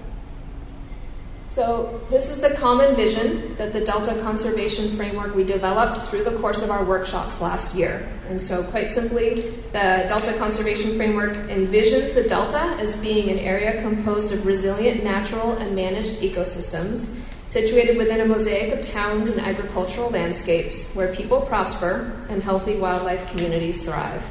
So this is the common vision that the Delta Conservation Framework we developed through the course of our workshops last year. And so quite simply, the Delta Conservation Framework envisions the Delta as being an area composed of resilient natural and managed ecosystems situated within a mosaic of towns and agricultural landscapes where people prosper and healthy wildlife communities thrive.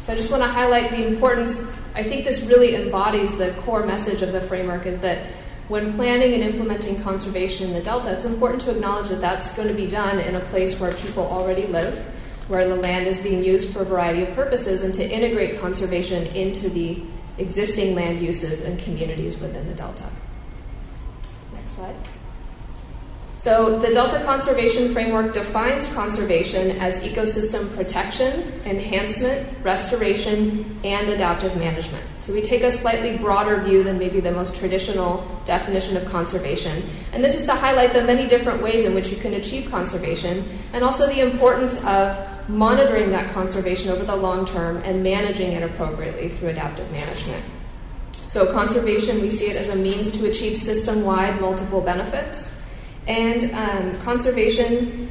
So I just want to highlight the importance. I think this really embodies the core message of the framework, is that when planning and implementing conservation in the Delta, it's important to acknowledge that that's going to be done in a place where people already live, where the land is being used for a variety of purposes, and to integrate conservation into the existing land uses and communities within the Delta. Next slide. So the Delta Conservation Framework defines conservation as ecosystem protection, enhancement, restoration, and adaptive management. So we take a slightly broader view than maybe the most traditional definition of conservation. And this is to highlight the many different ways in which you can achieve conservation, and also the importance of monitoring that conservation over the long term and managing it appropriately through adaptive management. So conservation, we see it as a means to achieve system-wide multiple benefits. And conservation,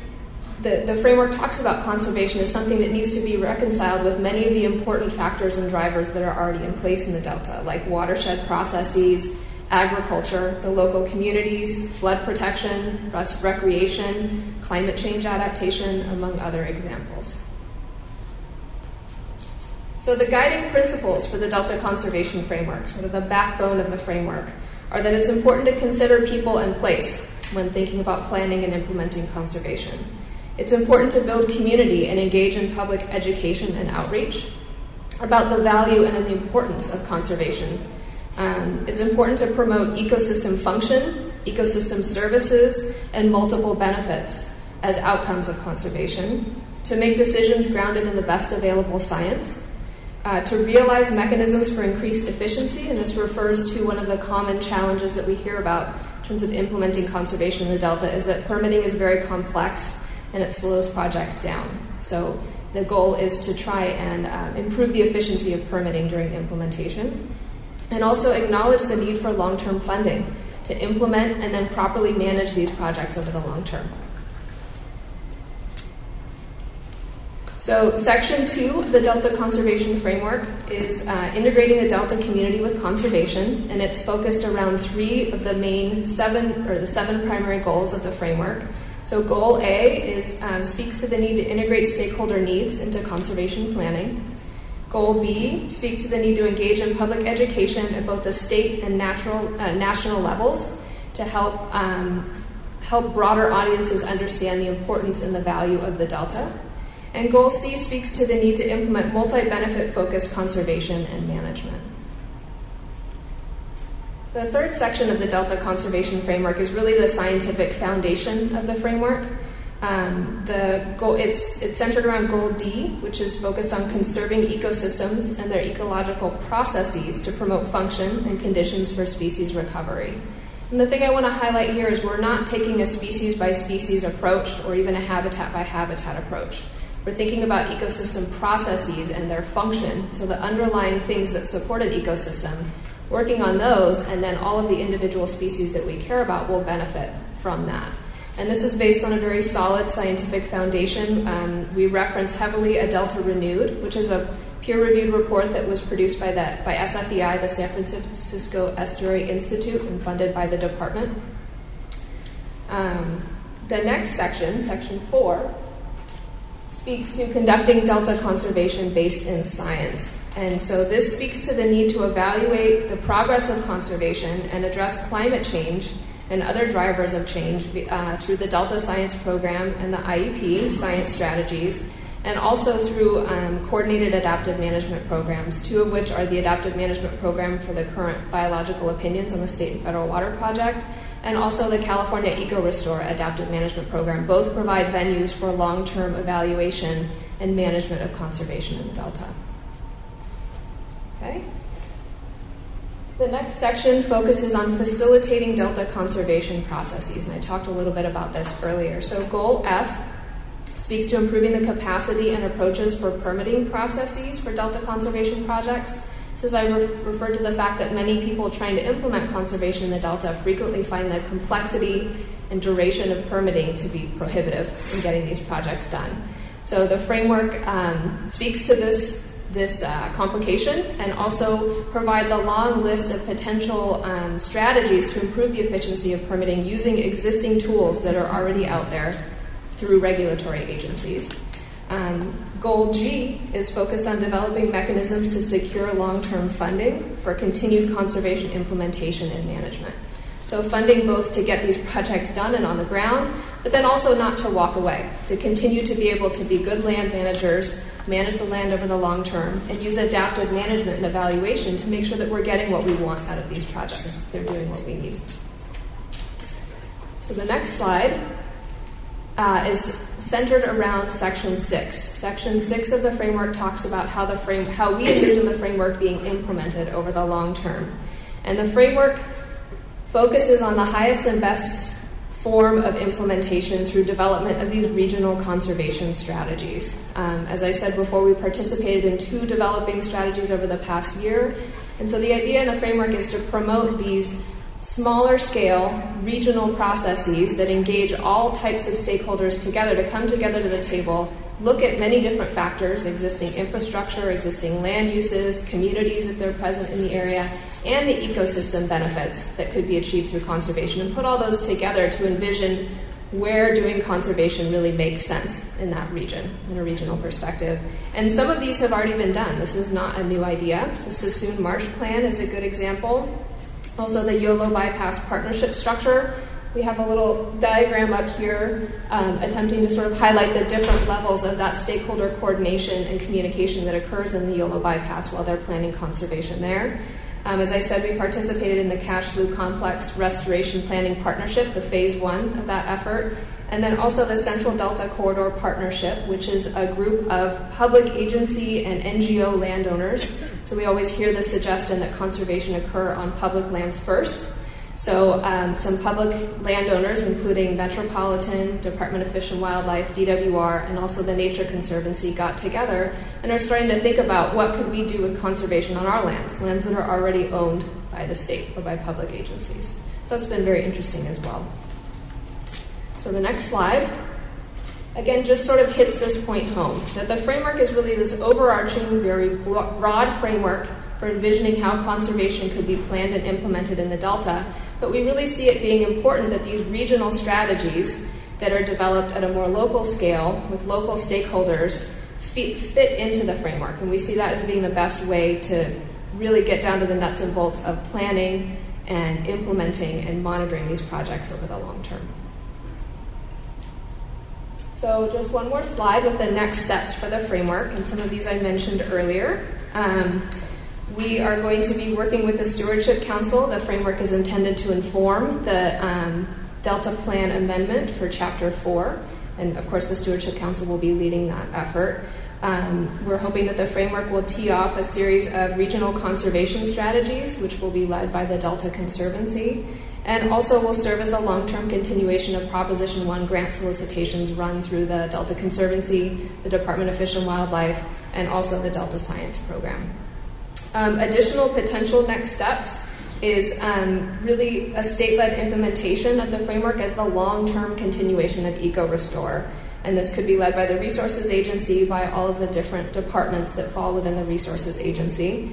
the framework talks about conservation as something that needs to be reconciled with many of the important factors and drivers that are already in place in the Delta, like watershed processes, agriculture, the local communities, flood protection, recreation, climate change adaptation, among other examples. So the guiding principles for the Delta Conservation Framework, sort of the backbone of the framework, are that it's important to consider people and place when thinking about planning and implementing conservation. It's important to build community and engage in public education and outreach about the value and the importance of conservation. It's important to promote ecosystem function, ecosystem services, and multiple benefits as outcomes of conservation, to make decisions grounded in the best available science, to realize mechanisms for increased efficiency, and this refers to one of the common challenges that we hear about in terms of implementing conservation in the Delta, is that permitting is very complex and it slows projects down. So the goal is to try and improve the efficiency of permitting during implementation, and also acknowledge the need for long-term funding to implement and then properly manage these projects over the long term. So Section 2 of the Delta Conservation Framework is integrating the Delta community with conservation, and it's focused around three of the main seven primary goals of the framework. So Goal A is speaks to the need to integrate stakeholder needs into conservation planning. Goal B speaks to the need to engage in public education at both the state and national levels to help broader audiences understand the importance and the value of the Delta. And Goal C speaks to the need to implement multi-benefit focused conservation and management. The third section of the Delta Conservation Framework is really the scientific foundation of the framework. It's centered around Goal D, which is focused on conserving ecosystems and their ecological processes to promote function and conditions for species recovery. And the thing I want to highlight here is we're not taking a species by species approach or even a habitat by habitat approach. We're thinking about ecosystem processes and their function, so the underlying things that support an ecosystem, working on those, and then all of the individual species that we care about will benefit from that. And this is based on a very solid scientific foundation. We reference heavily a Delta Renewed, which is a peer-reviewed report that was produced by SFEI, the San Francisco Estuary Institute, and funded by the department. The next section, Section 4, speaks to conducting Delta conservation based in science. And so this speaks to the need to evaluate the progress of conservation and address climate change and other drivers of change through the Delta Science Program and the IEP Science Strategies, and also through coordinated adaptive management programs, two of which are the Adaptive Management Program for the current biological opinions on the State and Federal Water Project, and also the California Eco-Restore Adaptive Management Program. Both provide venues for long-term evaluation and management of conservation in the Delta. Okay? The next section focuses on facilitating Delta conservation processes, and I talked a little bit about this earlier. So Goal F speaks to improving the capacity and approaches for permitting processes for Delta conservation projects. So as I referred to the fact that many people trying to implement conservation in the Delta frequently find the complexity and duration of permitting to be prohibitive in getting these projects done. So the framework speaks to this complication and also provides a long list of potential strategies to improve the efficiency of permitting using existing tools that are already out there through regulatory agencies. Goal G is focused on developing mechanisms to secure long-term funding for continued conservation implementation and management. So funding both to get these projects done and on the ground, but then also not to walk away, to continue to be able to be good land managers, manage the land over the long term, and use adaptive management and evaluation to make sure that we're getting what we want out of these projects. They're doing what we need. So the next slide is centered around Section 6. Section 6 of the framework talks about how we envision the framework being implemented over the long term. And the framework focuses on the highest and best form of implementation through development of these regional conservation strategies. As I said before, we participated in 2 developing strategies over the past year. And so the idea in the framework is to promote these smaller scale regional processes that engage all types of stakeholders together to come together to the table, look at many different factors, existing infrastructure, existing land uses, communities if they're present in the area, and the ecosystem benefits that could be achieved through conservation, and put all those together to envision where doing conservation really makes sense in that region, in a regional perspective. And some of these have already been done. This is not a new idea. The Sassoon Marsh Plan is a good example. Also, the YOLO bypass partnership structure. We have a little diagram up here attempting to sort of highlight the different levels of that stakeholder coordination and communication that occurs in the YOLO bypass while they're planning conservation there. As I said, we participated in the Cache Slough Complex Restoration Planning Partnership, the phase 1 of that effort. And then also the Central Delta Corridor Partnership, which is a group of public agency and NGO landowners. So we always hear the suggestion that conservation occur on public lands first. So some public landowners, including Metropolitan, Department of Fish and Wildlife, DWR, and also the Nature Conservancy got together and are starting to think about what could we do with conservation on our lands that are already owned by the state or by public agencies. So that's been very interesting as well. So the next slide, again, just sort of hits this point home, that the framework is really this overarching, very broad framework for envisioning how conservation could be planned and implemented in the Delta, but we really see it being important that these regional strategies that are developed at a more local scale with local stakeholders fit into the framework, and we see that as being the best way to really get down to the nuts and bolts of planning and implementing and monitoring these projects over the long term. So just one more slide with the next steps for the framework, and some of these I mentioned earlier. We are going to be working with the Stewardship Council. The framework is intended to inform the Delta Plan amendment for Chapter 4, and of course the Stewardship Council will be leading that effort. We're hoping that the framework will tee off a series of regional conservation strategies, which will be led by the Delta Conservancy, and also will serve as a long-term continuation of Proposition 1 grant solicitations run through the Delta Conservancy, the Department of Fish and Wildlife, and also the Delta Science Program. Additional potential next steps is really a state-led implementation of the framework as the long-term continuation of Eco-Restore. And this could be led by the Resources Agency, by all of the different departments that fall within the Resources Agency.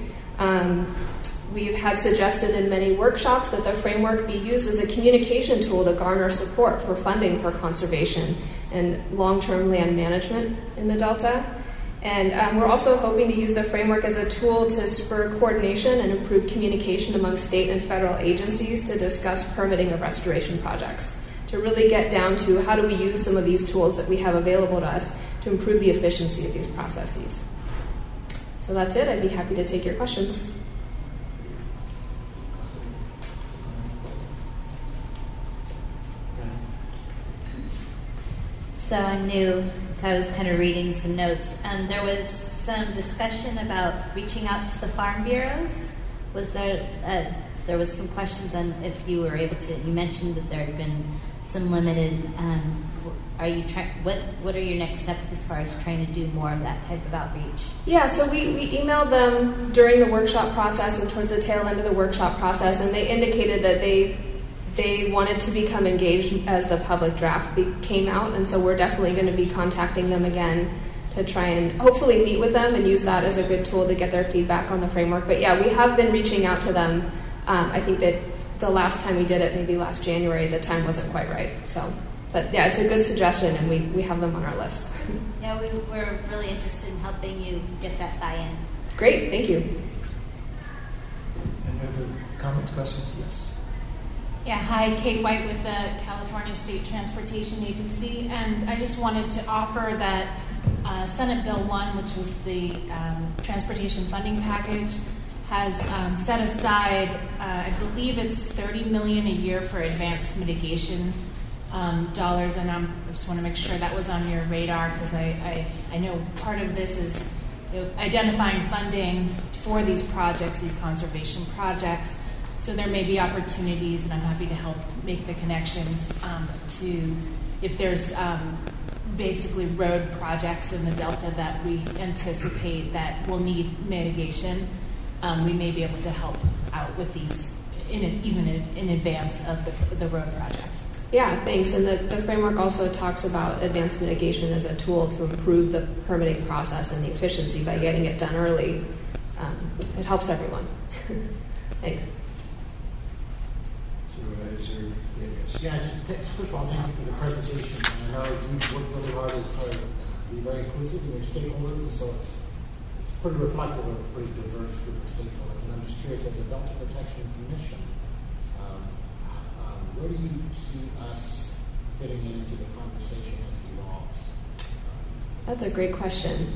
We've had suggested in many workshops that the framework be used as a communication tool to garner support for funding for conservation and long-term land management in the Delta. And we're also hoping to use the framework as a tool to spur coordination and improve communication among state and federal agencies to discuss permitting of restoration projects, to really get down to how do we use some of these tools that we have available to us to improve the efficiency of these processes. So that's it. I'd be happy to take your questions. So I'm new, so I was kind of reading some notes. There was some discussion about reaching out to the farm bureaus Was there was some questions on if you were able to, you mentioned that there had been some limited, are you what are your next steps as far as trying to do more of that type of outreach? Yeah, so we emailed them during the workshop process and towards the tail end of the workshop process, and they indicated that they wanted to become engaged as the public draft came out, and so we're definitely going to be contacting them again to try and hopefully meet with them and use that as a good tool to get their feedback on the framework. But yeah, we have been reaching out to them. I think that the last time we did it, maybe last January, the time wasn't quite right. So, but yeah, it's a good suggestion, and we have them on our list. Yeah, we're really interested in helping you get that buy-in. Great, thank you. Any other comments, questions? Yes. Yeah, hi, Kate White with the California State Transportation Agency, and I just wanted to offer that Senate Bill 1, which was the transportation funding package, has set aside, I believe it's $30 million a year for advanced mitigation dollars, and I just want to make sure that was on your radar, because I know part of this is identifying funding for these projects, these conservation projects. So there may be opportunities, and I'm happy to help make the connections to if there's basically road projects in the Delta that we anticipate that will need mitigation. We may be able to help out with these even in advance of the road projects. Yeah, thanks. And the framework also talks about advanced mitigation as a tool to improve the permitting process and the efficiency by getting it done early. It helps everyone. Thanks. Supervisor Davis. Yeah, first of all, thank you for the presentation. I know you've worked really hard to try to be very inclusive in your stakeholders, and so it's pretty reflective of a pretty diverse group of stakeholders. And I'm just curious, as a Delta Protection Commission, where do you see us fitting into the conversation as it evolves? That's a great question.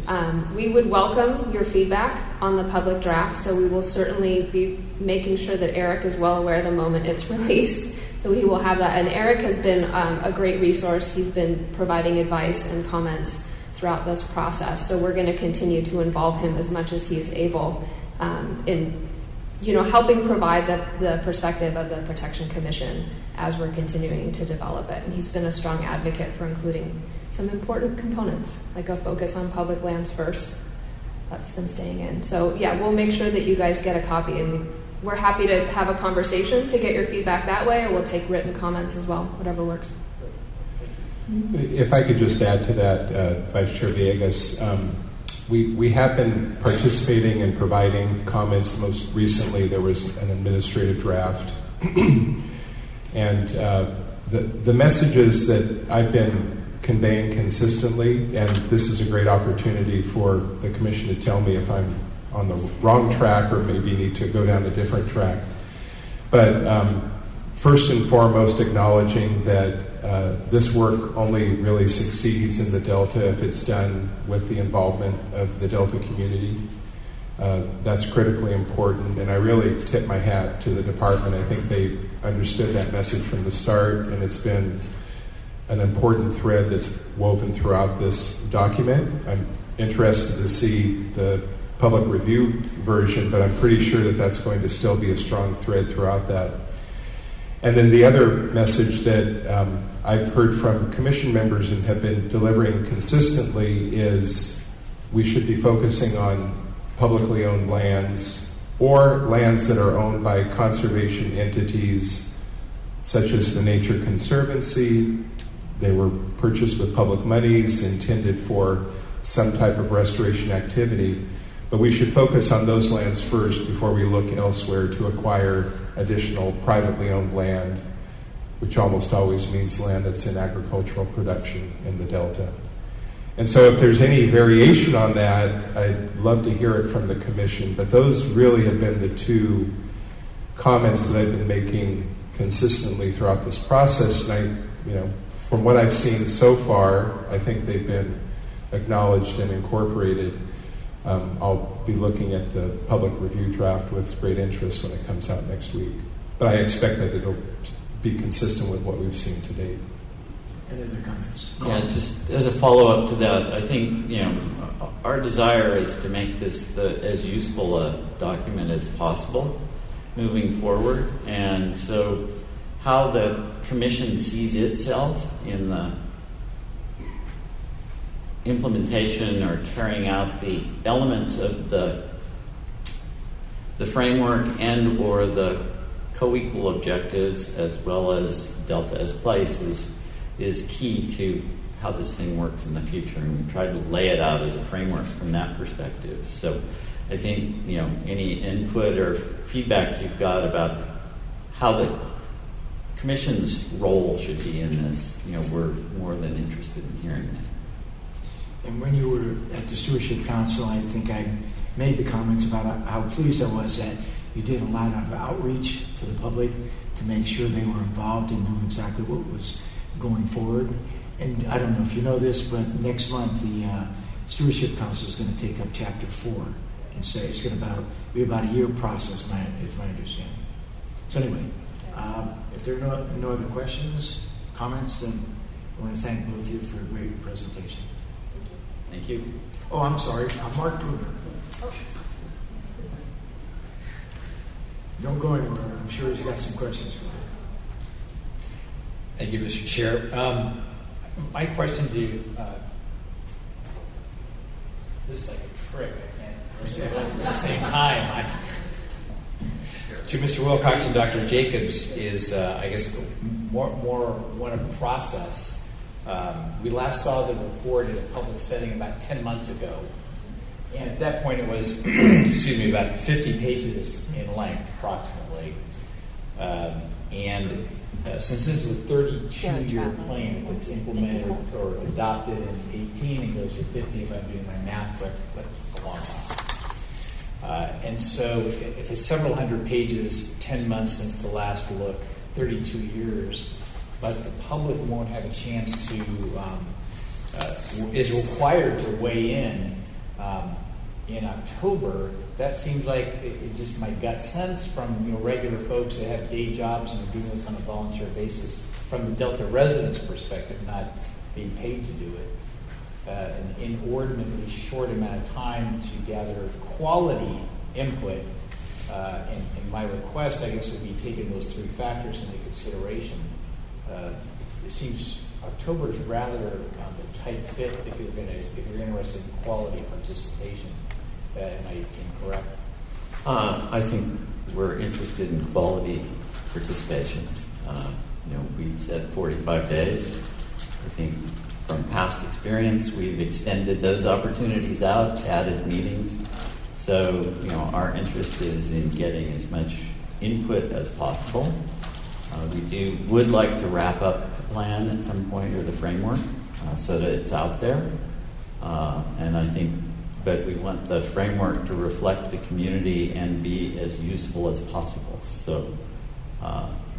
We would welcome your feedback on the public draft, so we will certainly be making sure that Erik is well aware the moment it's released. So he will have that. And Erik has been a great resource. He's been providing advice and comments throughout this process. So we're going to continue to involve him as much as he is able in helping provide the perspective of the Protection Commission as we're continuing to develop it. And he's been a strong advocate for including some important components, like a focus on public lands first. That's been staying in. So yeah, we'll make sure that you guys get a copy, and we're happy to have a conversation to get your feedback that way, or we'll take written comments as well, whatever works. If I could just add to that, Vice Chair Villegas, we have been participating and providing comments. Most recently, there was an administrative draft. And the messages that I've been conveying consistently, and this is a great opportunity for the Commission to tell me if I'm on the wrong track or maybe need to go down a different track. But first and foremost, acknowledging that this work only really succeeds in the Delta if it's done with the involvement of the Delta community. That's critically important, and I really tip my hat to the department. I think they understood that message from the start, and it's been an important thread that's woven throughout this document. I'm interested to see the public review version, but I'm pretty sure that that's going to still be a strong thread throughout that. And then the other message that I've heard from commission members and have been delivering consistently is we should be focusing on publicly owned lands or lands that are owned by conservation entities such as the Nature Conservancy. They were purchased with public monies intended for some type of restoration activity. But we should focus on those lands first before we look elsewhere to acquire additional privately owned land, which almost always means land that's in agricultural production in the Delta. And so if there's any variation on that, I'd love to hear it from the Commission. But those really have been the two comments that I've been making consistently throughout this process. And from what I've seen so far, I think they've been acknowledged and incorporated. I'll be looking at the public review draft with great interest when it comes out next week. But I expect that it'll be consistent with what we've seen to date. Any other comments? Yeah, just as a follow-up to that, I think, our desire is to make this as useful a document as possible moving forward. And so how the commission sees itself in the implementation or carrying out the elements of the framework and or the co-equal objectives, as well as Delta as place, is key to how this thing works in the future. And we try to lay it out as a framework from that perspective. So I think, any input or feedback you've got about how the commission's role should be in this, we're more than interested in hearing that. And when you were at the Stewardship Council, I think I made the comments about how pleased I was that you did a lot of outreach to the public to make sure they were involved and knew exactly what was going forward. And I don't know if you know this, but next month the Stewardship Council is going to take up Chapter 4 and say it's going to be about a year process, is my understanding. So anyway, if there are no other questions, comments, then I want to thank both of you for a great presentation. Thank you. Oh, I'm sorry. Mark Pruner. Don't go anywhere. I'm sure he's got some questions for you. Thank you, Mr. Chair. My question to you, this is like a trick. I can't at the same time. To Mr. Wilcox and Dr. Jacobs is, I guess, more one of process. We last saw the report in a public setting about 10 months ago. And at that point it was, about 50 pages in length, approximately. And since this is a 32-year plan, if it's implemented or adopted in 18 and goes to 50, if I'm doing my math correct, that's a long while. And so if it's several hundred pages, 10 months since the last look, 32 years, but the public won't have a chance to, is required to weigh in October, that seems like it just my gut sense from regular folks that have day jobs and are doing this on a volunteer basis, from the Delta residents' perspective, not being paid to do it, an inordinately short amount of time to gather quality input. And my request, I guess, would be taking those three factors into consideration. It seems October is rather a tight fit if you're interested in quality participation. Am I incorrect? I think we're interested in quality participation. We've said 45 days. I think from past experience, we've extended those opportunities out, added meetings. So, our interest is in getting as much input as possible. We would like to wrap up the plan at some point, or the framework, so that it's out there. And I think, but we want the framework to reflect the community and be as useful as possible. So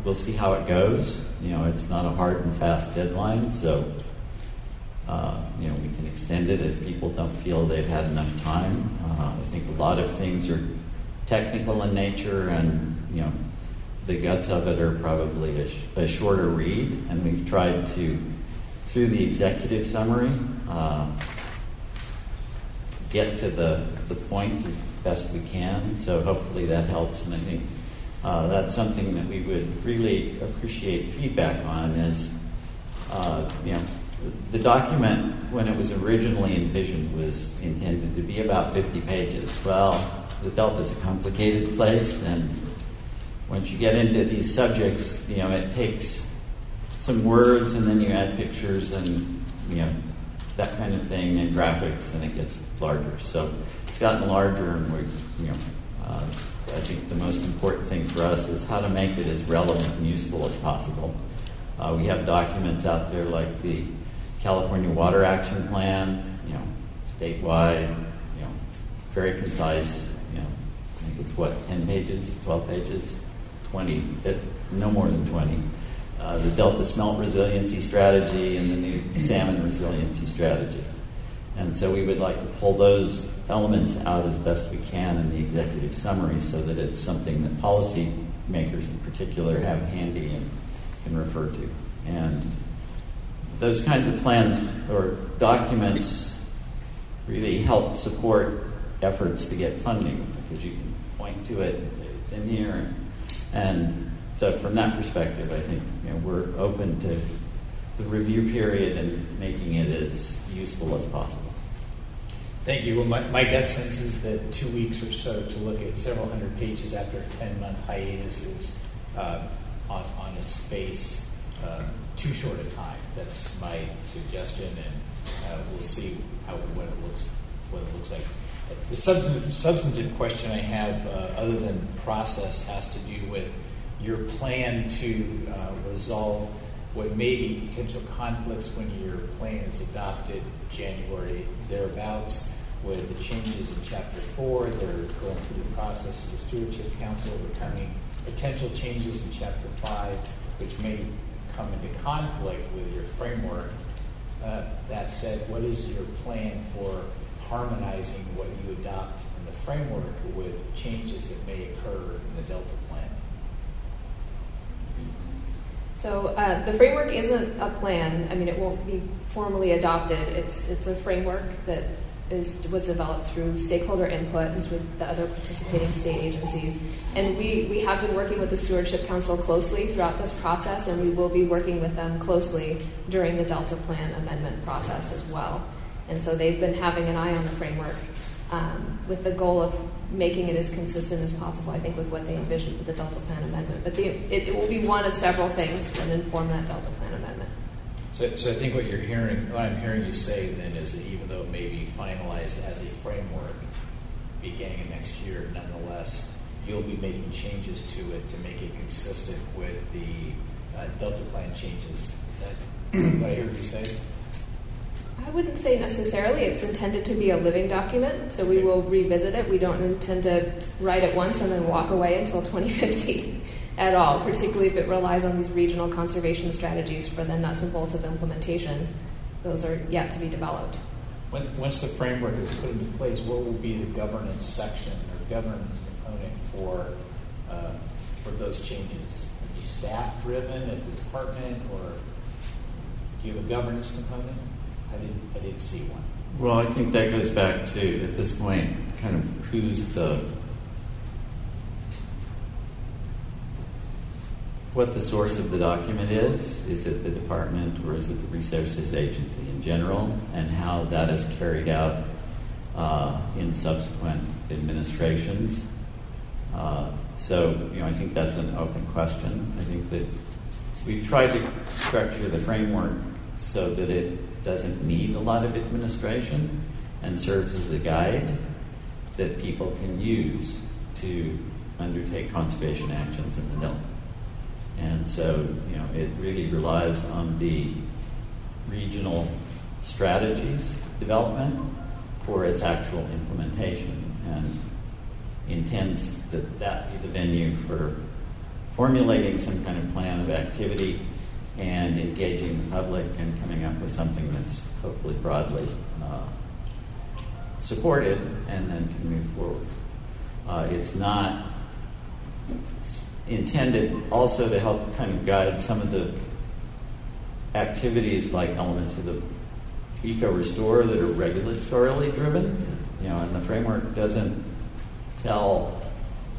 we'll see how it goes. It's not a hard and fast deadline, so we can extend it if people don't feel they've had enough time. I think a lot of things are technical in nature, and the guts of it are probably a shorter read, and we've tried to, through the executive summary, get to the points as best we can. So hopefully that helps, and I think that's something that we would really appreciate feedback on. Is the document, when it was originally envisioned, was intended to be about 50 pages. Well, the Delta is a complicated place, and once you get into these subjects, it takes some words, and then you add pictures and that kind of thing, and graphics, and it gets larger. So it's gotten larger, and I think the most important thing for us is how to make it as relevant and useful as possible. We have documents out there like the California Water Action Plan, statewide, very concise. I think it's 10 pages, 12 pages, 20, no more than 20. The Delta Smelt Resiliency Strategy and the new Salmon Resiliency Strategy. And so we would like to pull those elements out as best we can in the executive summary, so that it's something that policy makers in particular have handy and can refer to. And those kinds of plans or documents really help support efforts to get funding, because you can point to it and say it's in here. And so from that perspective, I think we're open to the review period and making it as useful as possible. Thank you. Well, my gut sense is that 2 weeks or so to look at several hundred pages after a 10-month hiatus is on its face too short a time. That's my suggestion, and we'll see what it looks like. The substantive question I have, other than process, has to do with your plan to resolve what may be potential conflicts when your plan is adopted January thereabouts, with the changes in Chapter 4 that are going through the process of the Stewardship Council, becoming potential changes in Chapter 5, which may come into conflict with your framework. That said, what is your plan for harmonizing what you adopt in the framework with changes that may occur in the Delta plan? So the framework isn't a plan. I mean, it won't be formally adopted. It's a framework that was developed through stakeholder input and with the other participating state agencies. And we have been working with the Stewardship Council closely throughout this process, and we will be working with them closely during the Delta Plan amendment process as well. And so they've been having an eye on the framework with the goal of making it as consistent as possible, I think, with what they envisioned with the Delta Plan amendment. But it will be one of several things that inform that Delta Plan amendment. So I think what I'm hearing you say then is that even though it may be finalized as a framework beginning of next year, nonetheless, you'll be making changes to it to make it consistent with the Delta Plan changes. Is that what I heard you say? I wouldn't say necessarily. It's intended to be a living document, so we will revisit it. We don't intend to write it once and then walk away until 2050 at all, particularly if it relies on these regional conservation strategies for the nuts and bolts of implementation. Those are yet to be developed. Once the framework is put into place, what will be the governance section or governance component for those changes? Will it be staff-driven at the department, or do you have a governance component? I didn't see one. Well, I think that goes back to, at this point, kind of what the source of the document is. Is it the department, or is it the resources agency in general, and how that is carried out in subsequent administrations. So, I think that's an open question. I think that we've tried to structure the framework so that it doesn't need a lot of administration and serves as a guide that people can use to undertake conservation actions in the Delta. And so, it really relies on the regional strategies development for its actual implementation, and intends that be the venue for formulating some kind of plan of activity and engaging the public and coming up with something that's hopefully broadly supported and then can move forward. It's intended also to help kind of guide some of the activities, like elements of the eco-restore that are regulatorily driven. And the framework doesn't tell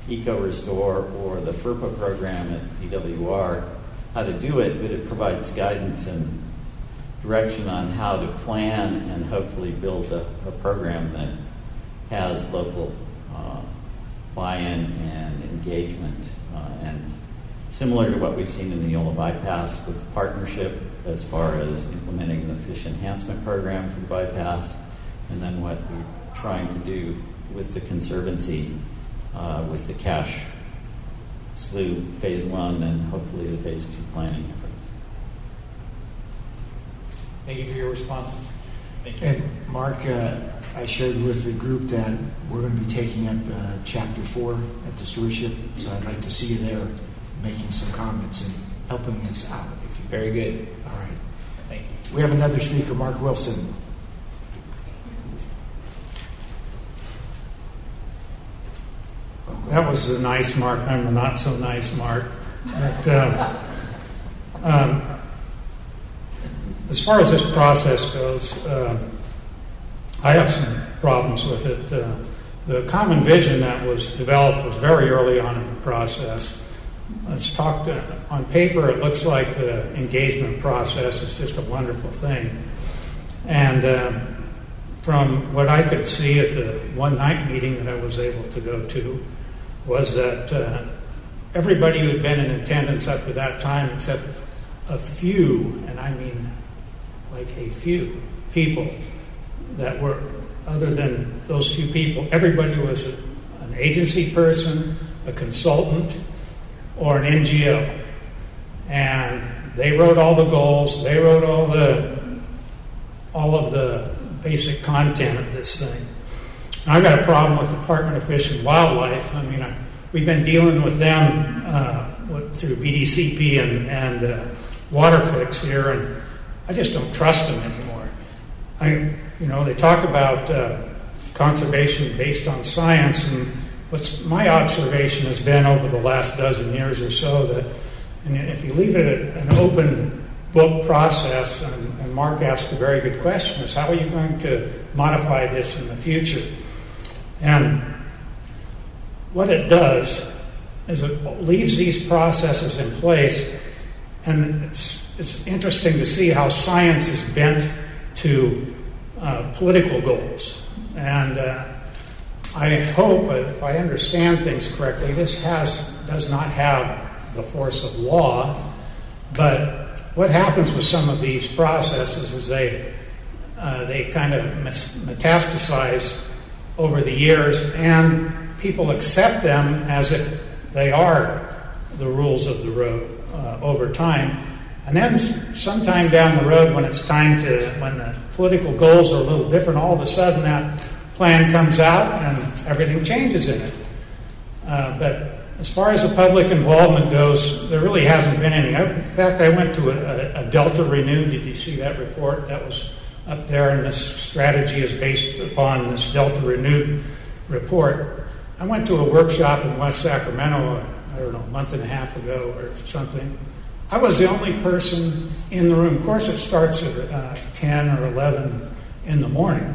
eco-restore or the FERPA program at PWR how to do it, but it provides guidance and direction on how to plan and hopefully build a program that has local buy-in and engagement, and similar to what we've seen in the Yola Bypass with the partnership as far as implementing the fish enhancement program for the bypass, and then what we're trying to do with the Conservancy with the cash slew phase 1 and hopefully the phase 2 planning effort. Thank you for your responses. Thank you. And Mark, I shared with the group that we're going to be taking up Chapter 4 at the stewardship, so I'd like to see you there making some comments and helping us out. Very good. All right. Thank you. We have another speaker, Mark Wilson. That was a nice Mark. I'm a not so nice Mark. But, as far as this process goes, I have some problems with it. The common vision that was developed was very early on in the process. It's talked on paper. It looks like the engagement process is just a wonderful thing, and from what I could see at the one night meeting that I was able to go to, was that everybody who had been in attendance up to that time, except a few, and I mean like a few people that were, other than those few people, everybody was an agency person, a consultant, or an NGO. And they wrote all the goals, they wrote all of the basic content of this thing. And I've got a problem with the Department of Fish and Wildlife. I mean, we've been dealing with them through BDCP and Waterfix here, and I just don't trust them anymore. They talk about conservation based on science, and my observation has been over the last dozen years or so that if you leave it an open book process, and Mark asked a very good question, is how are you going to modify this in the future? And what it does is it leaves these processes in place, and it's interesting to see how science is bent to political goals. And I hope, if I understand things correctly, this does not have the force of law, but what happens with some of these processes is they kind of metastasize over the years, and people accept them as if they are the rules of the road over time. And then sometime down the road, when it's time when the political goals are a little different, all of a sudden that plan comes out and everything changes in it. But as far as the public involvement goes, there really hasn't been any. In fact, I went to a Delta Renew. Did you see that report? That was up there, and this strategy is based upon this Delta Renew report. I went to a workshop in West Sacramento, a month and a half ago or something. I was the only person in the room. Of course, it starts at 10 or 11 in the morning,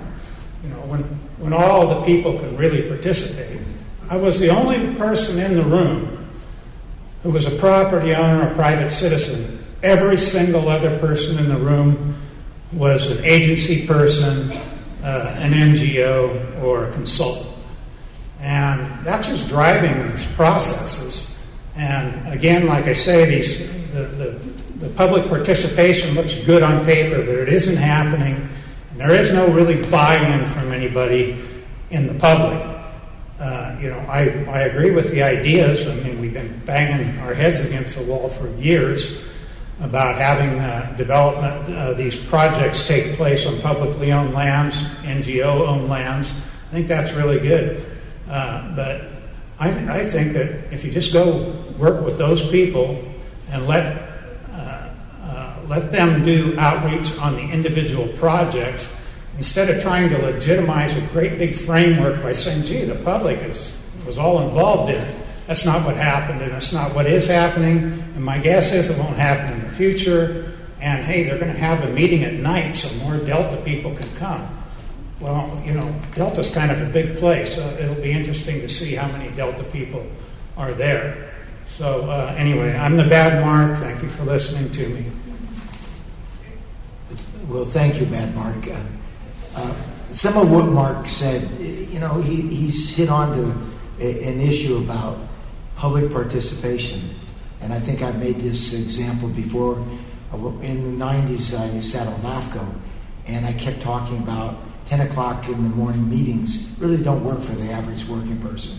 when all the people can really participate. I was the only person in the room who was a property owner, a private citizen. Every single other person in the room was an agency person, an NGO, or a consultant. And that's just driving these processes. And again, like I say, the public participation looks good on paper, but it isn't happening. And there is no really buy-in from anybody in the public. I agree with the ideas. I mean, we've been banging our heads against the wall for years about having development, these projects take place on publicly owned lands, NGO-owned lands. I think that's really good. But I think that if you just go work with those people and let them do outreach on the individual projects, instead of trying to legitimize a great big framework by saying, gee, the public was all involved in it. That's not what happened, and that's not what is happening. And my guess is it won't happen in the future. And hey, they're going to have a meeting at night so more Delta people can come. Well, Delta's kind of a big place. It'll be interesting to see how many Delta people are there. So anyway, I'm the bad Mark. Thank you for listening to me. Well, thank you, Bad Mark. Some of what Mark said, he's hit on to an issue about public participation. And I think I've made this example before. In the 90s, I sat on LAFCO, and I kept talking about 10 o'clock in the morning meetings really don't work for the average working person.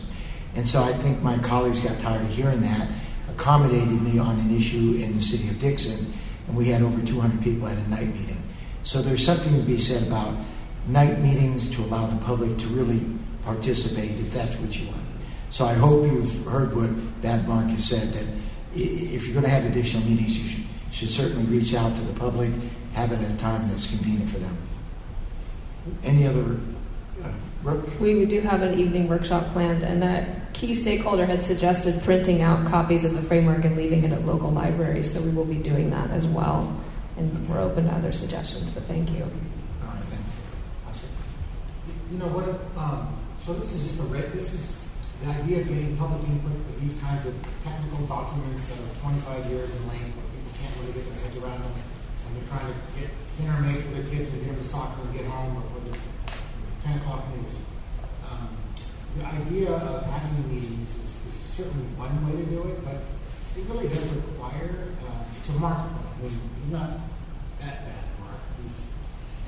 And so I think my colleagues got tired of hearing that, accommodated me on an issue in the city of Dixon, and we had over 200 people at a night meeting. So there's something to be said about night meetings to allow the public to really participate if that's what you want. So I hope you've heard what Bad Mark has said, that if you're going to have additional meetings, you should certainly reach out to the public, have it at a time that's convenient for them. Any other? Brooke? We do have an evening workshop planned, and a key stakeholder had suggested printing out copies of the framework and leaving it at local libraries, so we will be doing that as well. And we're open to other suggestions, but thank you. All right, then. Awesome. you know what? So this is just this is the idea of getting public input with these kinds of technical documents that are 25 years in length, but people can't really get their heads around them when they're trying to get dinner made for their kids and get them to soccer and get home, or for the 10 o'clock news. The idea of having meetings is certainly one way to do it, but it really does require, to Mark, I mean, he's not that bad, Mark. He's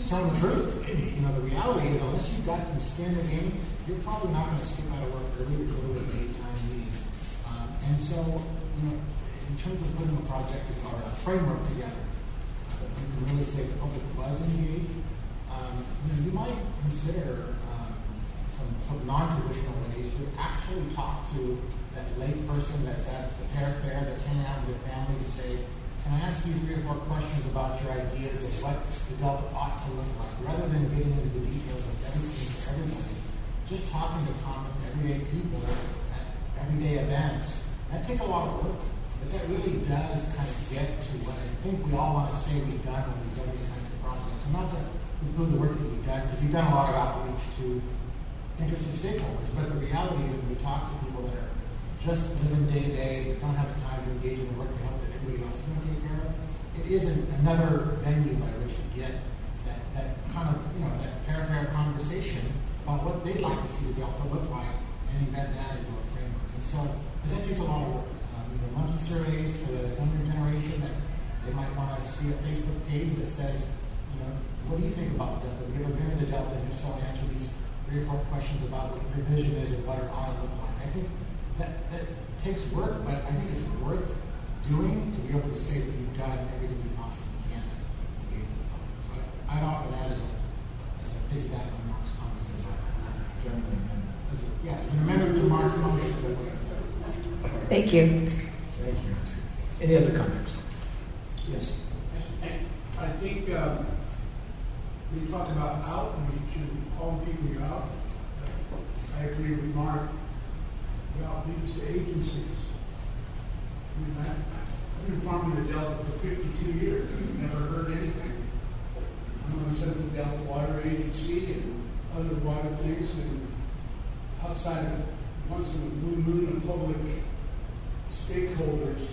telling the truth. You know, the reality is, unless you've got some skin in the game, you're probably not going to skip out of work early to go to a daytime meeting. And so, you know, in terms of putting a project or a framework together, you can really say the public was engaged. You know, you might consider some sort of non-traditional ways to actually talk to that lay person that's at the fair that's hanging out with their family to say, can I ask you 3 or 4 questions about your ideas of what the Delta ought to look like, rather than getting into the details of everything for everybody. Just talking to common everyday people at everyday events, that takes a lot of work, but that really does kind of get to what I think we all want to say we've done when we've done these kinds of projects. And not to improve the work that you've done, because you've done a lot of outreach to interested stakeholders, but the reality is when we talk to people that are just living day to day, that don't have the time to engage in the work to help that everybody else is going to take care of, it is another venue by which to get that kind of, you know, that fair conversation about what they'd like to see the Delta look like and embed that into a framework. And so that takes a lot of work. You know, monkey surveys for the younger generation, that they might want to see a Facebook page that says, you know, what do you think about the Delta? Have you ever been to the Delta? And if so, answer these 3 or 4 questions about what your vision is and what it ought to look like. I think that takes work, but I think it's worth doing to be able to say that you've done everything you possibly can to engage the public. So I'd offer that as a piggyback on Mark's comments as an amendment to Mark's motion. Thank you. Thank you. Any other comments? Yes. I think when you talk about outreach and calling people out, I agree with Mark. The outreach to agencies. I mean, I've been farming the Delta for 52 years. I've never heard anything. I'm going to send the Delta Water Agency and other water things, and outside of once in a blue moon of public stakeholders,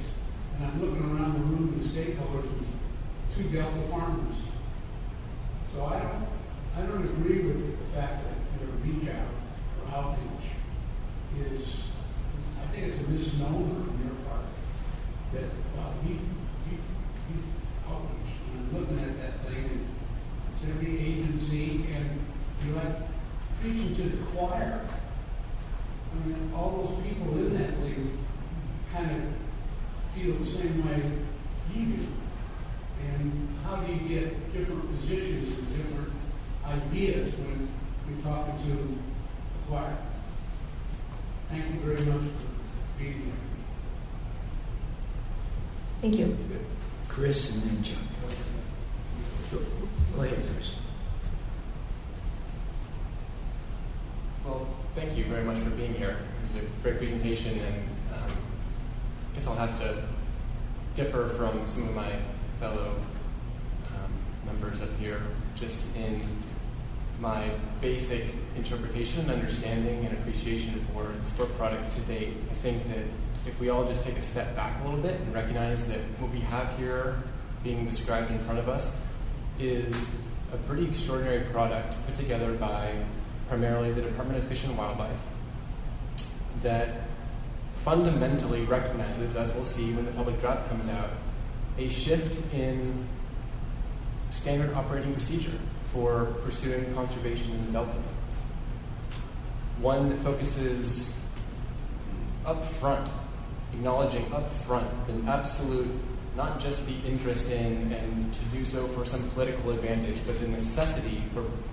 and I'm looking around the room of the stakeholders with 2 Delta farmers. So I don't agree with the fact that your reach out or outreach is, I think it's a misnomer on your part that we outreach. And I'm looking at that thing, and it's every agency, and you're like preaching to the choir. I mean, all those people in that league kind of feel the same way you do. And how do you get different positions and different ideas when you're talking to the choir? Thank you very much for being here. Thank you. Chris and then John. Go ahead, Chris. Well, thank you very much for being here. It was a great presentation, and I guess I'll have to differ from some of my fellow members up here just in my basic interpretation and understanding and appreciation for this book product to date. I think that if we all just take a step back a little bit and recognize that what we have here being described in front of us is a pretty extraordinary product put together by primarily the Department of Fish and Wildlife that fundamentally recognizes, as we'll see when the public draft comes out, a shift in standard operating procedure for pursuing conservation in the Delta. One that focuses up front, acknowledging up front the absolute, not just the interest in and to do so for some political advantage, but the necessity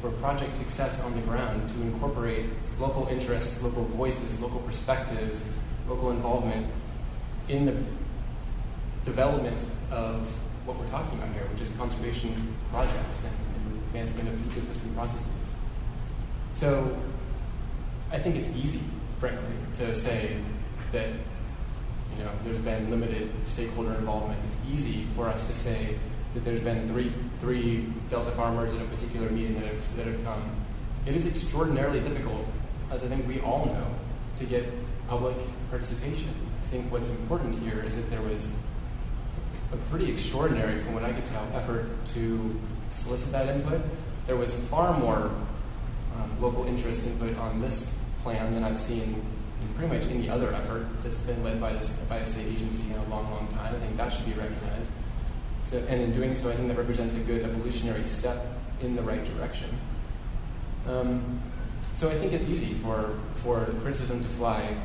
for project success on the ground to incorporate local interests, local voices, local perspectives, local involvement in the development of what we're talking about here, which is conservation projects and advancement of ecosystem processes. So I think it's easy, frankly, to say that there's been limited stakeholder involvement. It's easy for us to say that there's been three Delta farmers at a particular meeting that have come. it is extraordinarily difficult, as I think we all know, to get public participation. I think what's important here is that there was a pretty extraordinary, from what I could tell, effort to solicit that input. There was far more local interest input on this plan than I've seen in pretty much any other effort that's been led by a state agency in a long, long time. I think that should be recognized. So, and in doing so, I think that represents a good evolutionary step in the right direction. So I think it's easy for the criticism to fly,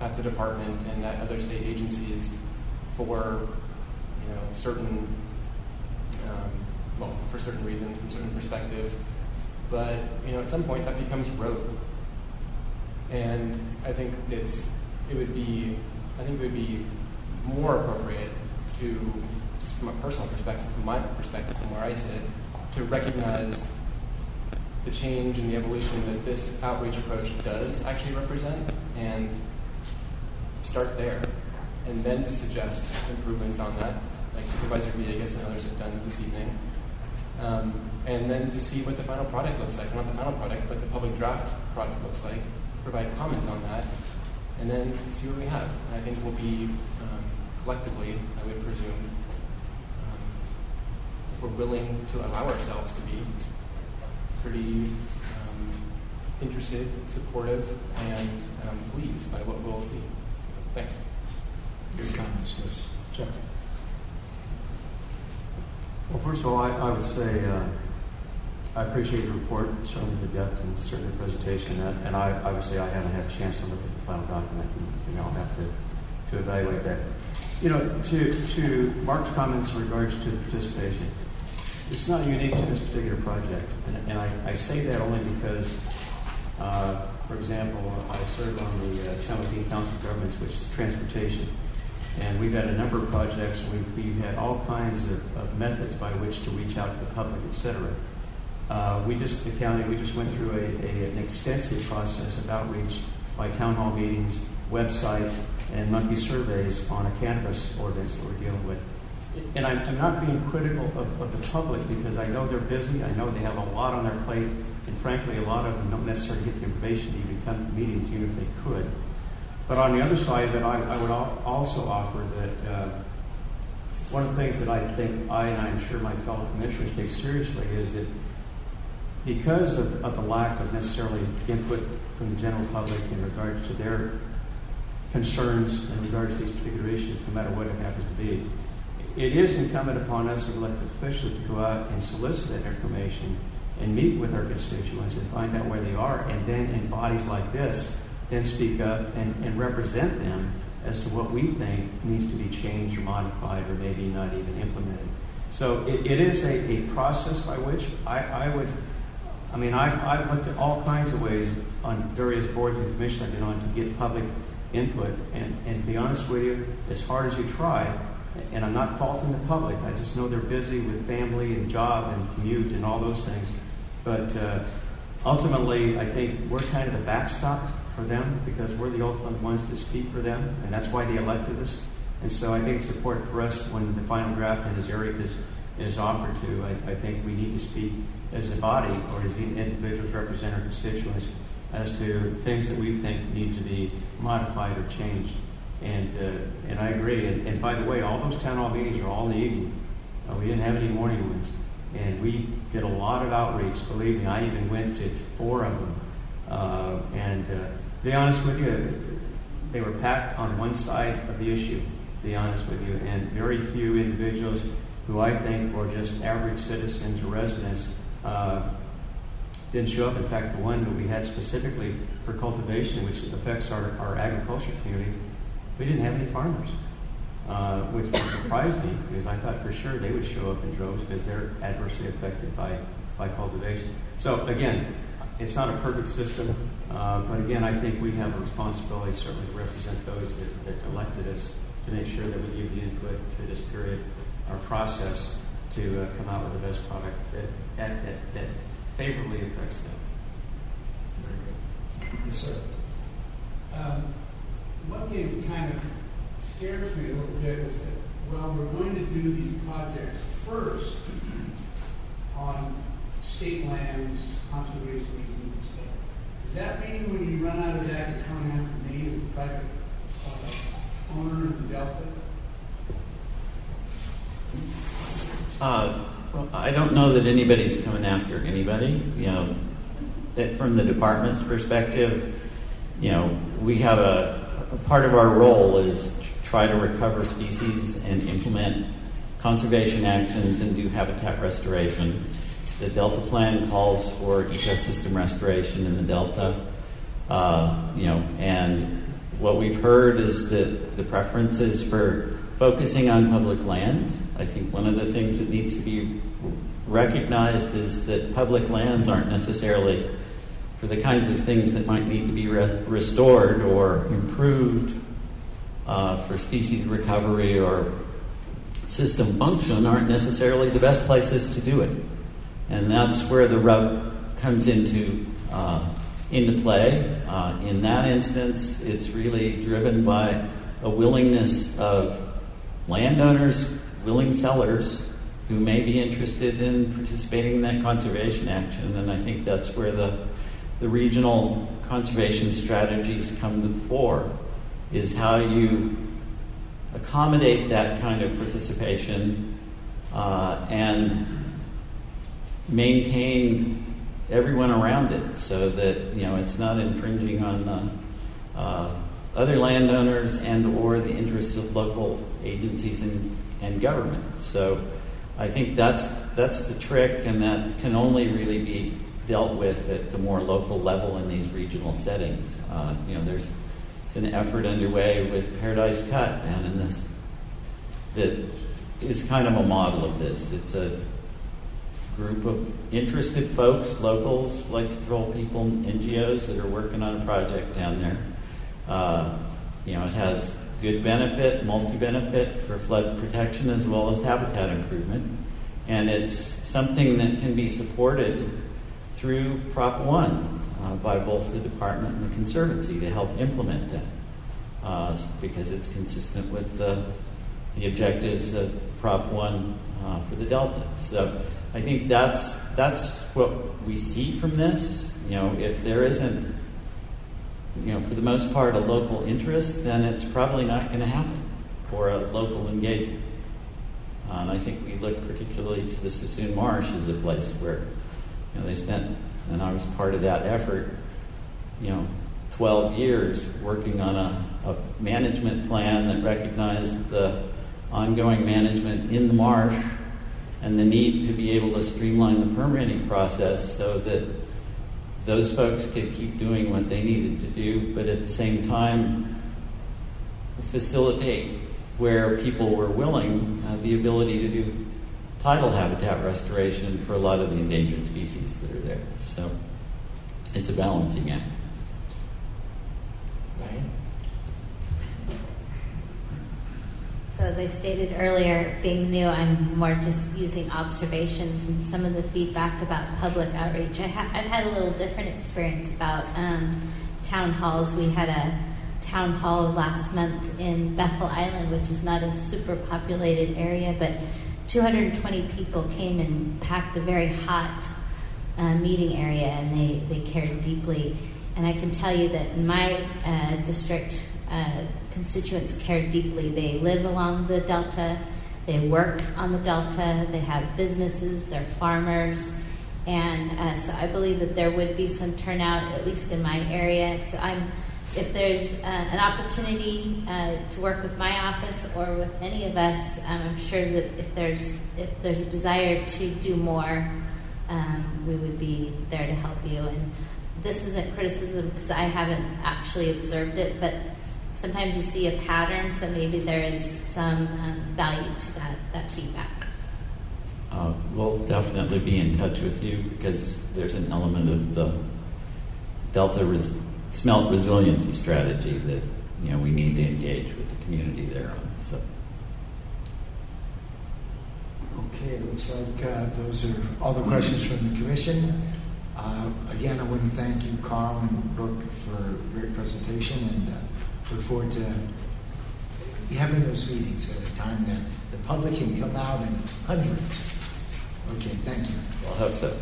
at the department and at other state agencies for, certain, for certain reasons, from certain perspectives. But, at some point that becomes rote. And I think it would be more appropriate to, just from a personal perspective, from my perspective, from where I sit, to recognize the change and the evolution that this outreach approach does actually represent, and start there, and then to suggest improvements on that, like Supervisor Villegas and others have done this evening, and then to see what the final product looks like, not the final product, but the public draft product looks like, provide comments on that, and then see what we have. And I think we'll be, collectively, I would presume, if we're willing to allow ourselves to be, pretty interested, supportive, and pleased by what we'll see. So, thanks. Good comments, yes. Chuck. Well, first of all, I would say I appreciate the report, certainly the depth and certainly the presentation. And I would say I haven't had a chance to look at the final document, and I'll have to evaluate that. To Mark's comments in regards to participation, it's not unique to this particular project. And I say that only because, for example, I serve on the San Joaquin Council of Governments, which is transportation. And we've had a number of projects, and we've had all kinds of methods by which to reach out to the public, et cetera. The county went through an extensive process of outreach by town hall meetings, website, and monkey surveys on a cannabis ordinance that we're dealing with. And I'm not being critical of the public, because I know they're busy. I know they have a lot on their plate, and frankly, a lot of them don't necessarily get the information to even come to meetings, even if they could. But on the other side of it, I would also offer that one of the things that I think and I'm sure my fellow commissioners take seriously is that because of the lack of necessarily input from the general public in regards to their concerns in regards to these particular issues, no matter what it happens to be, it is incumbent upon us as elected officials to go out and solicit that information and meet with our constituents and find out where they are, and then in bodies like this, then speak up and represent them as to what we think needs to be changed or modified or maybe not even implemented. So it is a process by which I've looked at all kinds of ways on various boards and commissions I've been on to get public input. And to be honest with you, as hard as you try, and I'm not faulting the public, I just know they're busy with family and job and commute and all those things. But ultimately, I think we're kind of the backstop for them, because we're the ultimate ones that speak for them, and that's why they elected us. And so I think it's important for us when the final draft, and as Erik is offered to, I think we need to speak as a body or as individuals represent our constituents as to things that we think need to be modified or changed. And I agree. And by the way, all those town hall meetings are all in the evening. We didn't have any morning ones. And we did a lot of outreach. Believe me, I even went to 4 of them. To be honest with you, they were packed on one side of the issue, to be honest with you, and very few individuals who I think were just average citizens or residents didn't show up. In fact, the one that we had specifically for cultivation, which affects our agriculture community, we didn't have any farmers, which surprised me, because I thought for sure they would show up in droves because they're adversely affected by cultivation. So again, it's not a perfect system, but again, I think we have a responsibility certainly to represent those that elected us to make sure that we give the input through this period, our process, to come out with the best product that favorably affects them. Very good. Yes, sir. One thing that kind of scares me a little bit is that, well, we're going to do these projects first on state lands, conservation easements and stuff. Does that mean when you run out of that, you're coming after me as a private owner in the Delta? Well, I don't know that anybody's coming after anybody. You know, that from the department's perspective, you know, we have a part of our role is try to recover species and implement conservation actions and do habitat restoration. The Delta Plan calls for ecosystem restoration in the Delta. You know, and what we've heard is that the preference is for focusing on public lands. I think one of the things that needs to be recognized is that public lands aren't necessarily for the kinds of things that might need to be restored or improved for species recovery or system function aren't necessarily the best places to do it. And that's where the rub comes into play. In that instance, it's really driven by a willingness of landowners, willing sellers, who may be interested in participating in that conservation action. And I think that's where the regional conservation strategies come to the fore, is how you accommodate that kind of participation and maintain everyone around it so that, you know, it's not infringing on the other landowners and or the interests of local agencies and government. So I think that's the trick, and that can only really be dealt with at the more local level in these regional settings. You know, there's an effort underway with Paradise Cut down in this that is kind of a model of this. It's a group of interested folks, locals, flood control people, NGOs that are working on a project down there. You know, it has good benefit, multi-benefit for flood protection as well as habitat improvement. And it's something that can be supported through Prop 1 by both the department and the Conservancy to help implement that because it's consistent with the objectives of Prop 1 for the Delta. So I think that's what we see from this. You know, if there isn't, you know, for the most part, a local interest, then it's probably not going to happen, or a local engagement. And I think we look particularly to the Sassoon Marsh as a place where, you know, they spent, and I was part of that effort, you know, 12 years working on a management plan that recognized the ongoing management in the marsh and the need to be able to streamline the permitting process so that those folks could keep doing what they needed to do, but at the same time facilitate where people were willing the ability to do tidal habitat restoration for a lot of the endangered species that are there. So it's a balancing act. Right? So as I stated earlier, being new, I'm more just using observations and some of the feedback about public outreach. I've had a little different experience about town halls. We had a town hall last month in Bethel Island, which is not a super populated area, but 220 people came and packed a very hot meeting area, and they cared deeply. And I can tell you that in my district, constituents care deeply. They live along the Delta, they work on the Delta, they have businesses, they're farmers, and so I believe that there would be some turnout, at least in my area. So if there's an opportunity to work with my office or with any of us, I'm sure that if there's a desire to do more, we would be there to help you. And this isn't criticism because I haven't actually observed it, but sometimes you see a pattern, so maybe there is some value to that feedback. We'll definitely be in touch with you because there's an element of the Delta smelt resiliency strategy that, you know, we need to engage with the community there on. So. Okay, it looks like those are all the questions from the Commission. Again, I want to thank you, Carl and Brooke, for a great presentation, and look forward to having those meetings at a time that the public can come out in hundreds. Okay, thank you. Well, I hope so.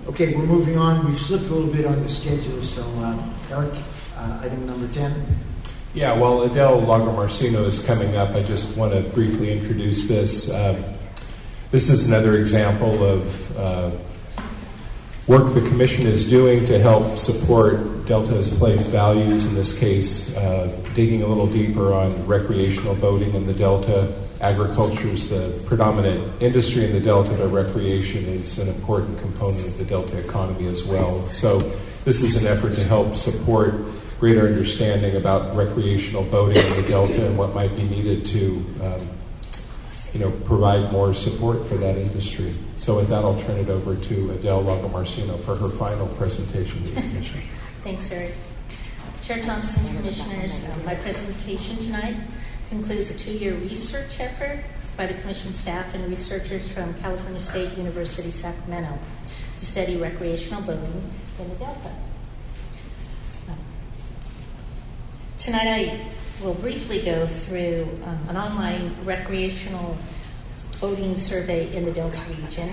Okay, we're moving on. We've slipped a little bit on the schedule, so Erik, item number 10. Yeah, while Adele Lagomarsino is coming up, I just want to briefly introduce this. This is another example of work the Commission is doing to help support Delta's place values, in this case, digging a little deeper on recreational boating in the Delta. Agriculture is the predominant industry in the Delta, but recreation is an important component of the Delta economy as well. So this is an effort to help support greater understanding about recreational boating in the Delta and what might be needed to provide more support for that industry. So with that, I'll turn it over to Adele Lagomarsino for her final presentation to the Commission. Thanks, Erik. Chair Thompson, Commissioners, my presentation tonight concludes a 2-year research effort by the Commission staff and researchers from California State University, Sacramento to study recreational boating in the Delta. Tonight I will briefly go through an online recreational boating survey in the Delta region,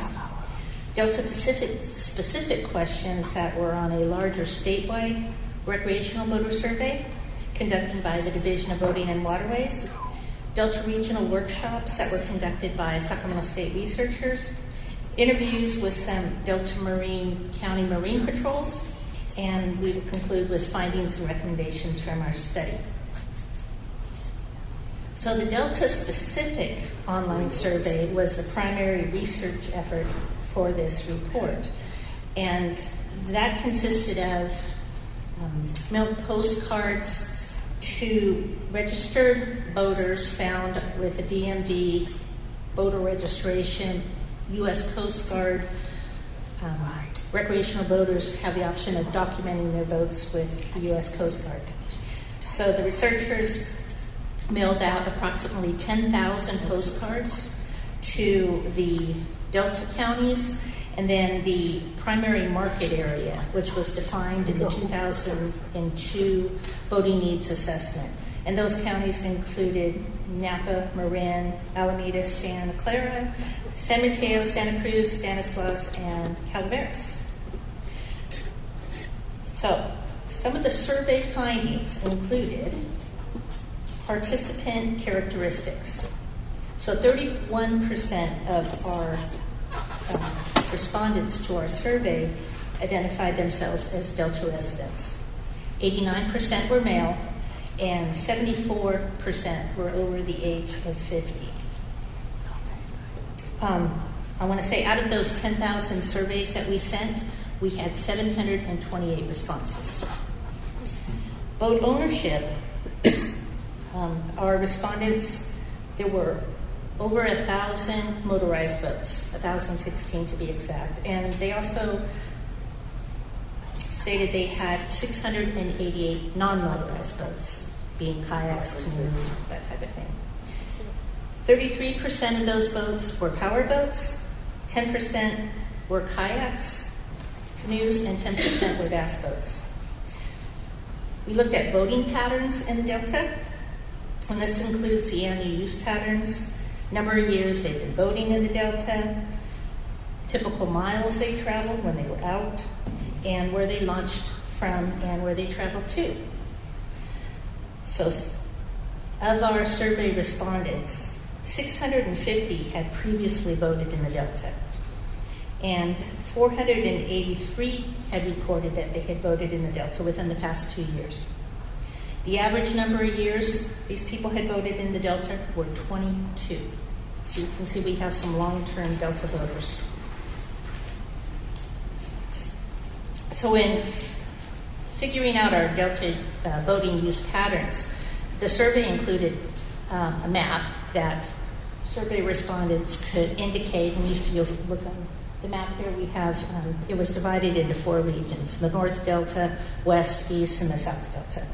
Delta specific questions that were on a larger statewide recreational boater survey conducted by the Division of Boating and Waterways, Delta regional workshops that were conducted by Sacramento State researchers, interviews with some Delta County Marine Patrols, and we will conclude with findings and recommendations from our study. So the Delta-specific online survey was the primary research effort for this report, and that consisted of mailed postcards to registered boaters found with a DMV boater registration, U.S. Coast Guard. Recreational boaters have the option of documenting their boats with the U.S. Coast Guard. So the researchers mailed out approximately 10,000 postcards to the Delta counties, and then the primary market area, which was defined in the 2002 Boating Needs Assessment. And those counties included Napa, Marin, Alameda, Santa Clara, San Mateo, Santa Cruz, Stanislaus, and Calaveras. So, some of the survey findings included participant characteristics. So 31% of our respondents to our survey identified themselves as Delta residents. 89% were male, and 74% were over the age of 50. I want to say out of those 10,000 surveys that we sent, we had 728 responses. Boat ownership, our respondents, there were over 1,000 motorized boats, 1,016 to be exact, and they also stated they had 688 non-motorized boats, being kayaks, canoes, that type of thing. 33% of those boats were power boats, 10% were kayaks, canoes, and 10% were bass boats. We looked at boating patterns in the Delta, and this includes the annual use patterns, number of years they've been boating in the Delta, typical miles they traveled when they were out, and where they launched from and where they traveled to. So of our survey respondents, 650 had previously boated in the Delta, and 483 had reported that they had boated in the Delta within the past 2 years. The average number of years these people had boated in the Delta were 22. So you can see we have some long-term Delta boaters. So in figuring out our Delta boating use patterns, the survey included a map that survey respondents could indicate, and if you look on the map here, we have, it was divided into 4 regions, the North Delta, West, East, and the South Delta.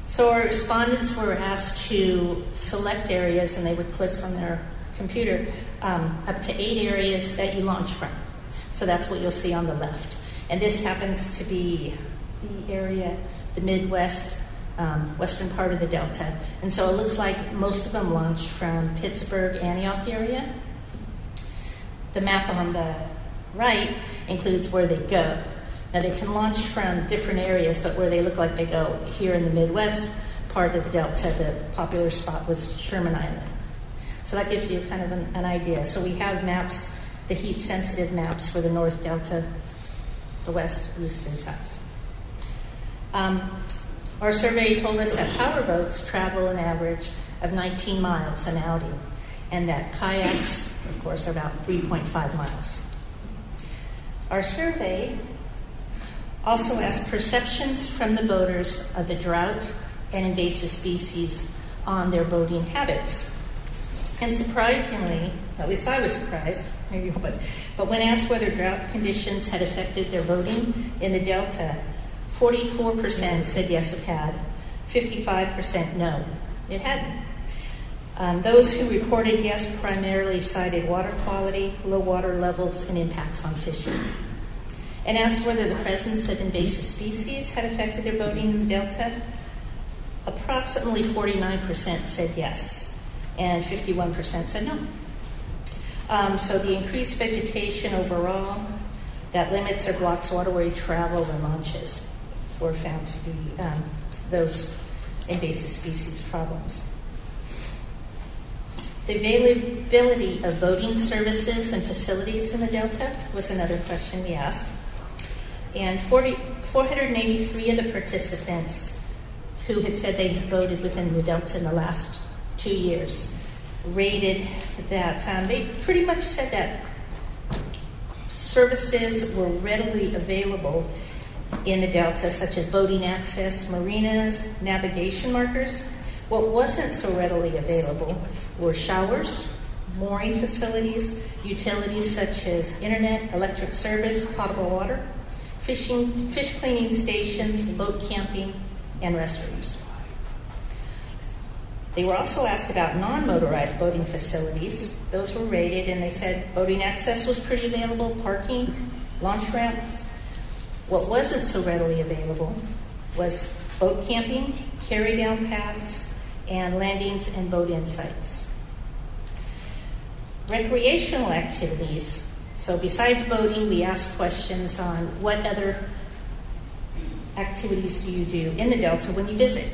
So our respondents were asked to select areas, and they would click from their computer up to 8 areas that you launch from. So that's what you'll see on the left. And this happens to be the area, the Midwest, western part of the Delta. And so it looks like most of them launch from Pittsburgh, Antioch area. The map on the right includes where they go. Now, they can launch from different areas, but where they look like they go here in the Midwest part of the Delta, the popular spot was Sherman Island. So that gives you kind of an idea. So we have maps, the heat-sensitive maps for the North Delta, the West, East, and South. Our survey told us that powerboats travel an average of 19 miles an outing, and that kayaks, of course, are about 3.5 miles. Our survey also asked perceptions from the boaters of the drought and invasive species on their boating habits. And surprisingly, at least I was surprised, maybe, but when asked whether drought conditions had affected their boating in the Delta, 44% said yes, it had. 55% no, it hadn't. Those who reported yes primarily cited water quality, low water levels, and impacts on fishing. And asked whether the presence of invasive species had affected their boating in the Delta, approximately 49% said yes, and 51% said no. So the increased vegetation overall that limits or blocks waterway travel and launches were found to be those invasive species problems. The availability of boating services and facilities in the Delta was another question we asked. And 483 of the participants who had said they had boated within the Delta in the last 2 years rated that they pretty much said that services were readily available in the Delta, such as boating access, marinas, navigation markers. What wasn't so readily available were showers, mooring facilities, utilities such as internet, electric service, potable water, fish cleaning stations, boat camping, and restrooms. They were also asked about non-motorized boating facilities. Those were rated, and they said boating access was pretty available, parking, launch ramps. What wasn't so readily available was boat camping, carry-down paths, and landings and boat-in sites. Recreational activities. So besides boating, we asked questions on what other activities do you do in the Delta when you visit.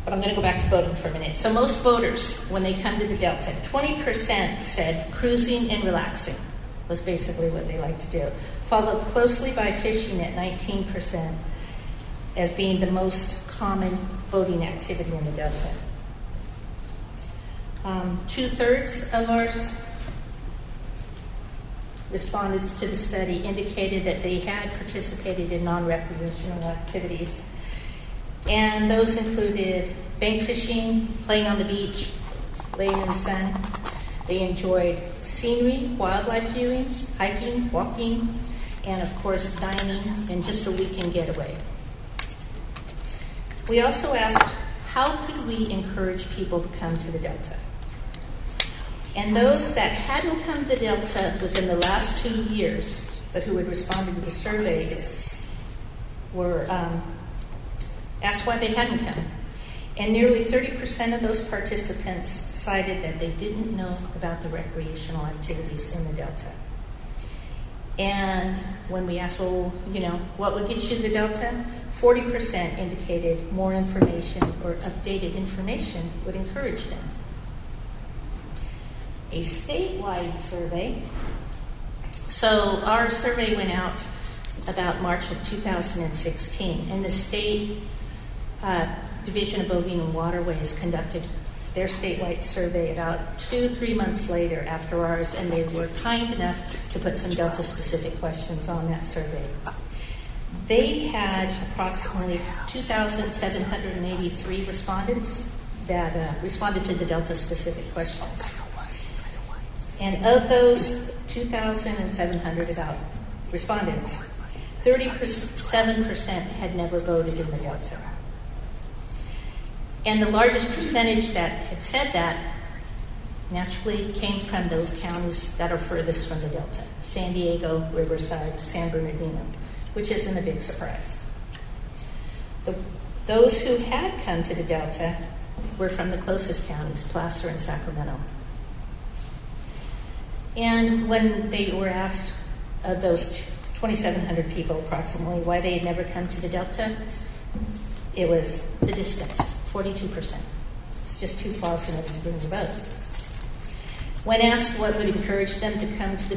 But I'm going to go back to boating for a minute. So most boaters, when they come to the Delta, 20% said cruising and relaxing was basically what they like to do, followed closely by fishing at 19% as being the most common boating activity in the Delta. 2/3 of our respondents to the study indicated that they had participated in non-recreational activities, and those included bank fishing, playing on the beach, laying in the sun. They enjoyed scenery, wildlife viewing, hiking, walking, and of course dining, and just a weekend getaway. We also asked, how could we encourage people to come to the Delta? And those that hadn't come to the Delta within the last 2 years, but who had responded to the survey, were asked why they hadn't come. And nearly 30% of those participants cited that they didn't know about the recreational activities in the Delta. And when we asked, well, what would get you to the Delta? 40% indicated more information or updated information would encourage them. A statewide survey. So our survey went out about March of 2016, and the state Division of Boating and Waterways conducted their statewide survey about 2-3 months later after ours, and they were kind enough to put some Delta-specific questions on that survey. They had approximately 2,783 respondents that responded to the Delta-specific questions. And of those 2,700 about respondents, 37% had never voted in the Delta. And the largest percentage that had said that naturally came from those counties that are furthest from the Delta: San Diego, Riverside, San Bernardino, which isn't a big surprise. Those who had come to the Delta were from the closest counties, Placer and Sacramento. And when they were asked, those 2,700 people approximately, why they had never come to the Delta, it was the distance, 42%. It's just too far for them to bring the boat. When asked what would encourage them to come to the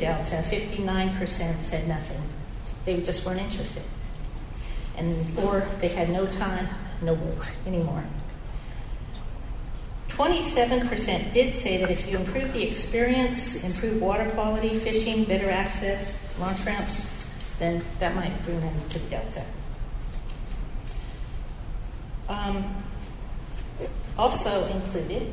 Delta, 59% said nothing. They just weren't interested. Or they had no time, no work anymore. 27% did say that if you improve the experience, improve water quality, fishing, better access, launch ramps, then that might bring them to the Delta. Also included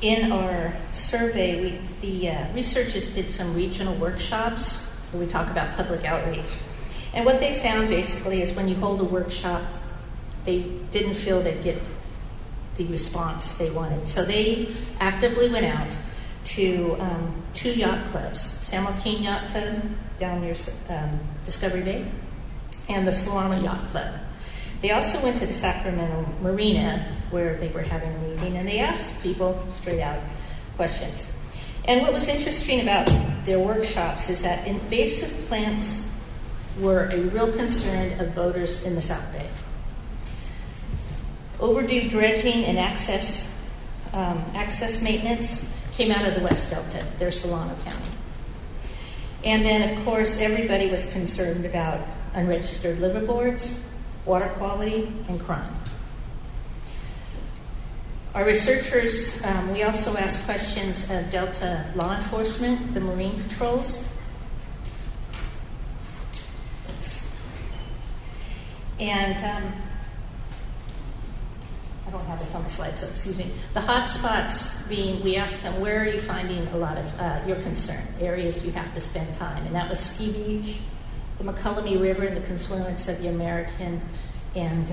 in our survey, the researchers did some regional workshops where we talk about public outreach. And what they found basically is when you hold a workshop, they didn't feel they'd get the response they wanted. So they actively went out to 2 yacht clubs, San Joaquin Yacht Club down near Discovery Bay, and the Solano Yacht Club. They also went to the Sacramento Marina where they were having a meeting, and they asked people straight out questions. And what was interesting about their workshops is that invasive plants were a real concern of boaters in the South Bay. Overdue dredging and access maintenance came out of the West Delta, their Solano County. And then, of course, everybody was concerned about unregistered liveaboards, water quality, and crime. Our researchers, we also asked questions of Delta law enforcement, the Marine patrols. And I don't have this on the slide, so excuse me. The hot spots being, we asked them, where are you finding a lot of your concern, areas you have to spend time? And that was Ski Beach, the McCullum River, and the confluence of the American and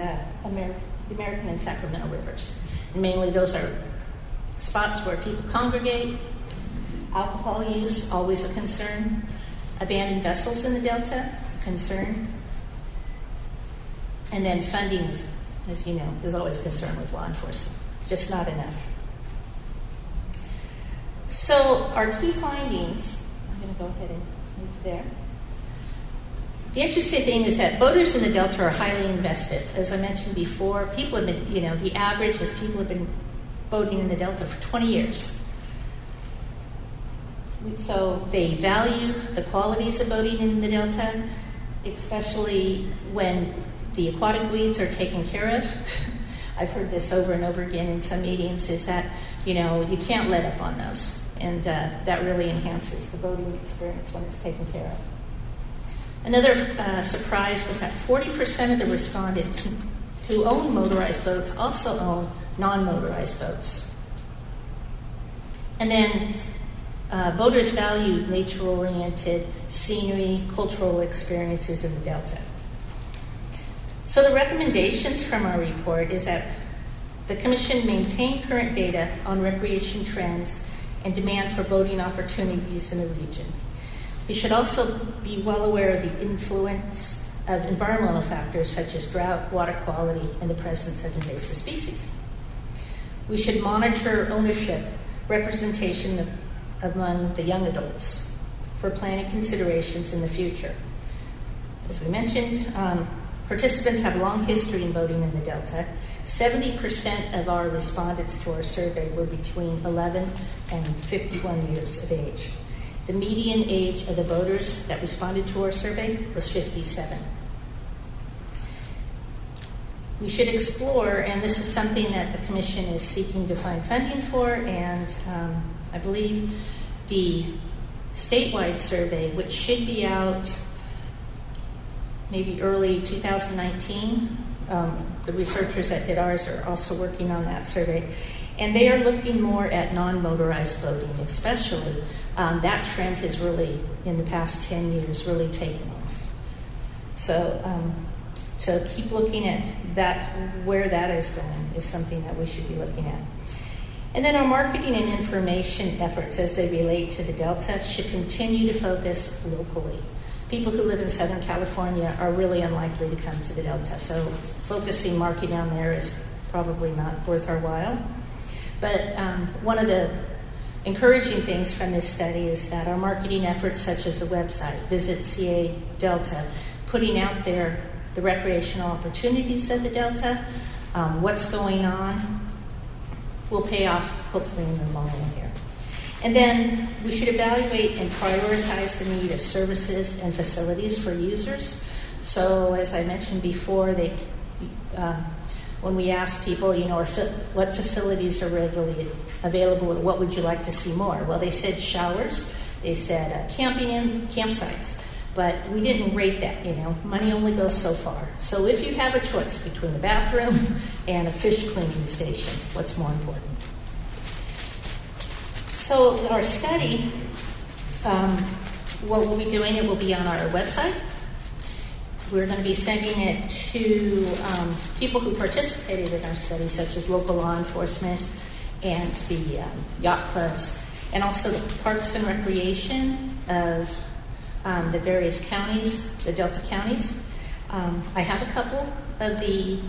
Sacramento rivers. And mainly those are spots where people congregate, alcohol use, always a concern, abandoned vessels in the Delta, a concern, and then funding, as you know, is always a concern with law enforcement, just not enough. So our key findings, I'm going to go ahead and move there. The interesting thing is that boaters in the Delta are highly invested. As I mentioned before, people have been, the average is people have been boating in the Delta for 20 years. So they value the qualities of boating in the Delta, especially when the aquatic weeds are taken care of. I've heard this over and over again in some meetings, is that, you can't let up on those. And that really enhances the boating experience when it's taken care of. Another surprise was that 40% of the respondents who own motorized boats also own non-motorized boats. And then boaters value nature-oriented scenery, cultural experiences in the Delta. So the recommendations from our report is that the Commission maintain current data on recreation trends and demand for boating opportunities in the region. We should also be well aware of the influence of environmental factors such as drought, water quality, and the presence of invasive species. We should monitor ownership representation among the young adults for planning considerations in the future. As we mentioned, participants have a long history in boating in the Delta. 70% of our respondents to our survey were between 11 and 51 years of age. The median age of the boaters that responded to our survey was 57. We should explore, and this is something that the Commission is seeking to find funding for, and I believe the statewide survey, which should be out maybe early 2019, the researchers that did ours are also working on that survey. And they are looking more at non-motorized boating, especially. That trend has really, in the past 10 years, really taken off. So to keep looking at that, where that is going, is something that we should be looking at. And then our marketing and information efforts as they relate to the Delta should continue to focus locally. People who live in Southern California are really unlikely to come to the Delta, so focusing marketing on there is probably not worth our while. But one of the encouraging things from this study is that our marketing efforts, such as the website, Visit CA Delta, putting out there the recreational opportunities of the Delta, what's going on, will pay off hopefully in the long run here. And then we should evaluate and prioritize the need of services and facilities for users. So as I mentioned before, when we ask people, what facilities are readily available and what would you like to see more? Well, they said showers, they said camping and campsites, but we didn't rate that, money only goes so far. So if you have a choice between a bathroom and a fish cleaning station, what's more important? So our study, what we'll be doing, it will be on our website. We're going to be sending it to people who participated in our study, such as local law enforcement and the yacht clubs, and also the parks and recreation of the various counties, the Delta counties. I have a couple of the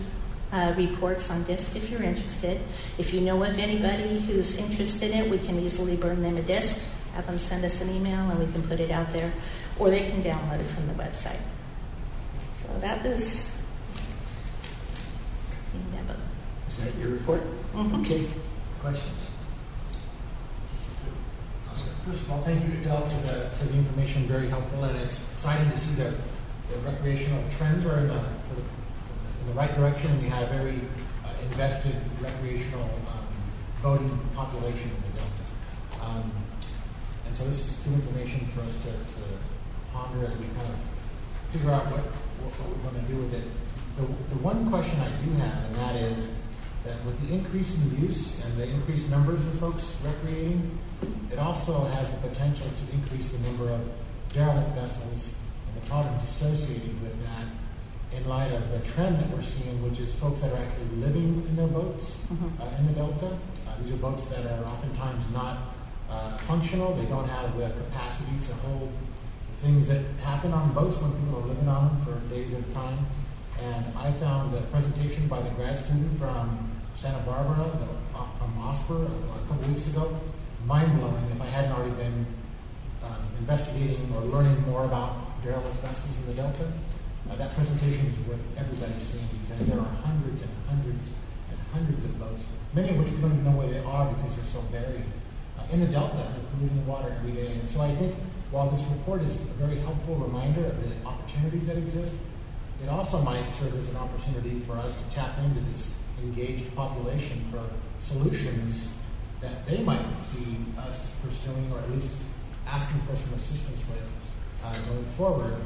reports on disk if you're interested. If you know of anybody who's interested in it, we can easily burn them a disk, have them send us an email, and we can put it out there, or they can download it from the website. So that was Is that your report? Mm-hmm. Okay. Questions? First of all, thank you, Adele, for the information. Very helpful, and it's exciting to see that the recreational trends are in the right direction. We have a very invested recreational boating population in the Delta. And so this is good information for us to ponder as we kind of figure out what we want to do with it. The one question I do have, and that is that with the increase in use and the increased numbers of folks recreating, it also has the potential to increase the number of derelict vessels and the problems associated with that in light of the trend that we're seeing, which is folks that are actually living in their boats in the Delta. These are boats that are oftentimes not functional. They don't have the capacity to hold things that happen on boats when people are living on them for days at a time. And I found the presentation by the grad student from Santa Barbara, from Osper, a couple weeks ago, mind-blowing if I hadn't already been investigating or learning more about derelict vessels in the Delta. That presentation is worth everybody seeing because there are hundreds and hundreds and hundreds of boats, many of which we don't even know where they are because they're so buried in the Delta and polluting the water every day. And so I think while this report is a very helpful reminder of the opportunities that exist, it also might serve as an opportunity for us to tap into this engaged population for solutions that they might see us pursuing or at least asking for some assistance with going forward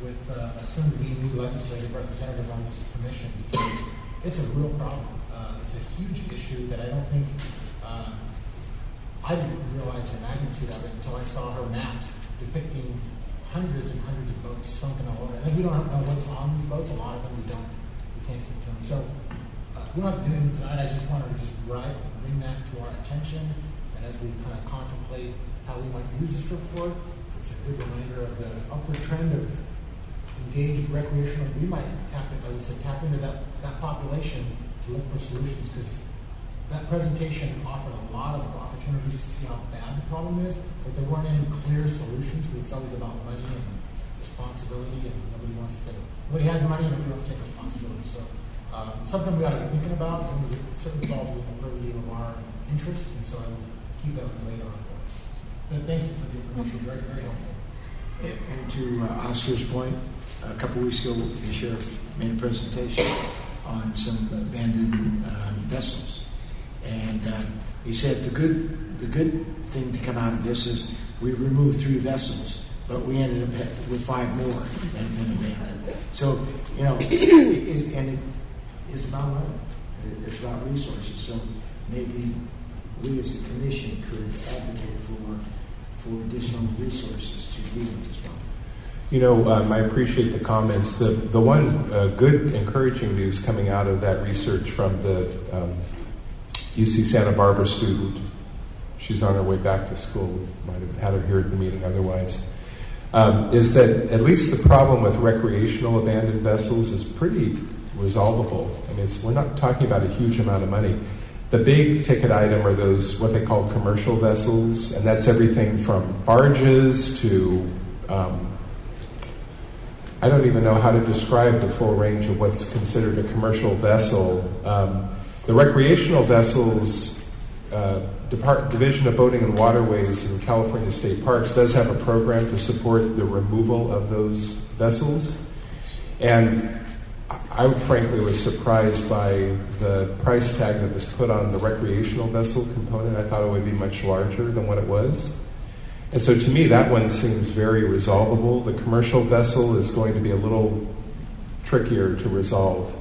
with a soon-to-be new legislative representative on this commission, because it's a real problem. It's a huge issue that I don't think I didn't realize the magnitude of it until I saw her maps depicting hundreds and hundreds of boats sunken all over. And we don't know what's on these boats. A lot of them we can't get to them. So we don't have to do anything tonight. I just wanted to just bring that to our attention, and as we kind of contemplate how we might use this report, it's a good reminder of the upward trend of engaged recreational. We might tap into that population to look for solutions, because that presentation offered a lot of opportunities to see how bad the problem is, but there weren't any clear solutions. It's always about money and responsibility, and nobody has money and nobody wants to take responsibility. So something we ought to be thinking about, because it certainly falls within the purview of our interest, and so I will keep that on the radar for us. But thank you for the information. Very, very helpful. And to Oscar's point, a couple weeks ago, the sheriff made a presentation on some abandoned vessels. And he said the good thing to come out of this is we removed 3 vessels, but we ended up with 5 more that have been abandoned. So, and it's about money. It's about resources. So maybe we as a commission could advocate for additional resources to deal with this problem. I appreciate the comments. The one good, encouraging news coming out of that research from the UC Santa Barbara student, she's on her way back to school, we might have had her here at the meeting otherwise, is that at least the problem with recreational abandoned vessels is pretty resolvable. I mean, we're not talking about a huge amount of money. The big ticket item are those, what they call commercial vessels, and that's everything from barges to, I don't even know how to describe the full range of what's considered a commercial vessel. The recreational vessels, Division of Boating and Waterways in California State Parks does have a program to support the removal of those vessels. And I frankly was surprised by the price tag that was put on the recreational vessel component. I thought it would be much larger than what it was. And so to me, that one seems very resolvable. The commercial vessel is going to be a little trickier to resolve.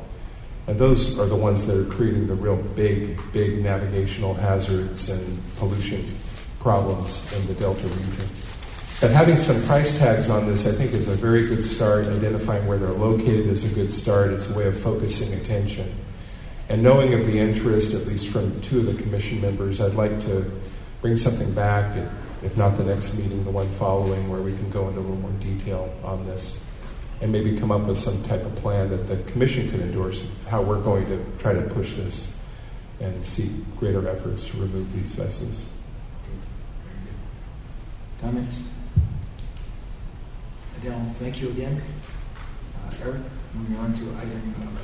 And those are the ones that are creating the real big navigational hazards and pollution problems in the Delta region. But having some price tags on this, I think, is a very good start. Identifying where they're located is a good start. It's a way of focusing attention. And knowing of the interest, at least from 2 of the commission members, I'd like to bring something back, if not the next meeting, the one following, where we can go into a little more detail on this and maybe come up with some type of plan that the commission could endorse, how we're going to try to push this and see greater efforts to remove these vessels. Comments? Adele, thank you again. Erik, moving on to item 11.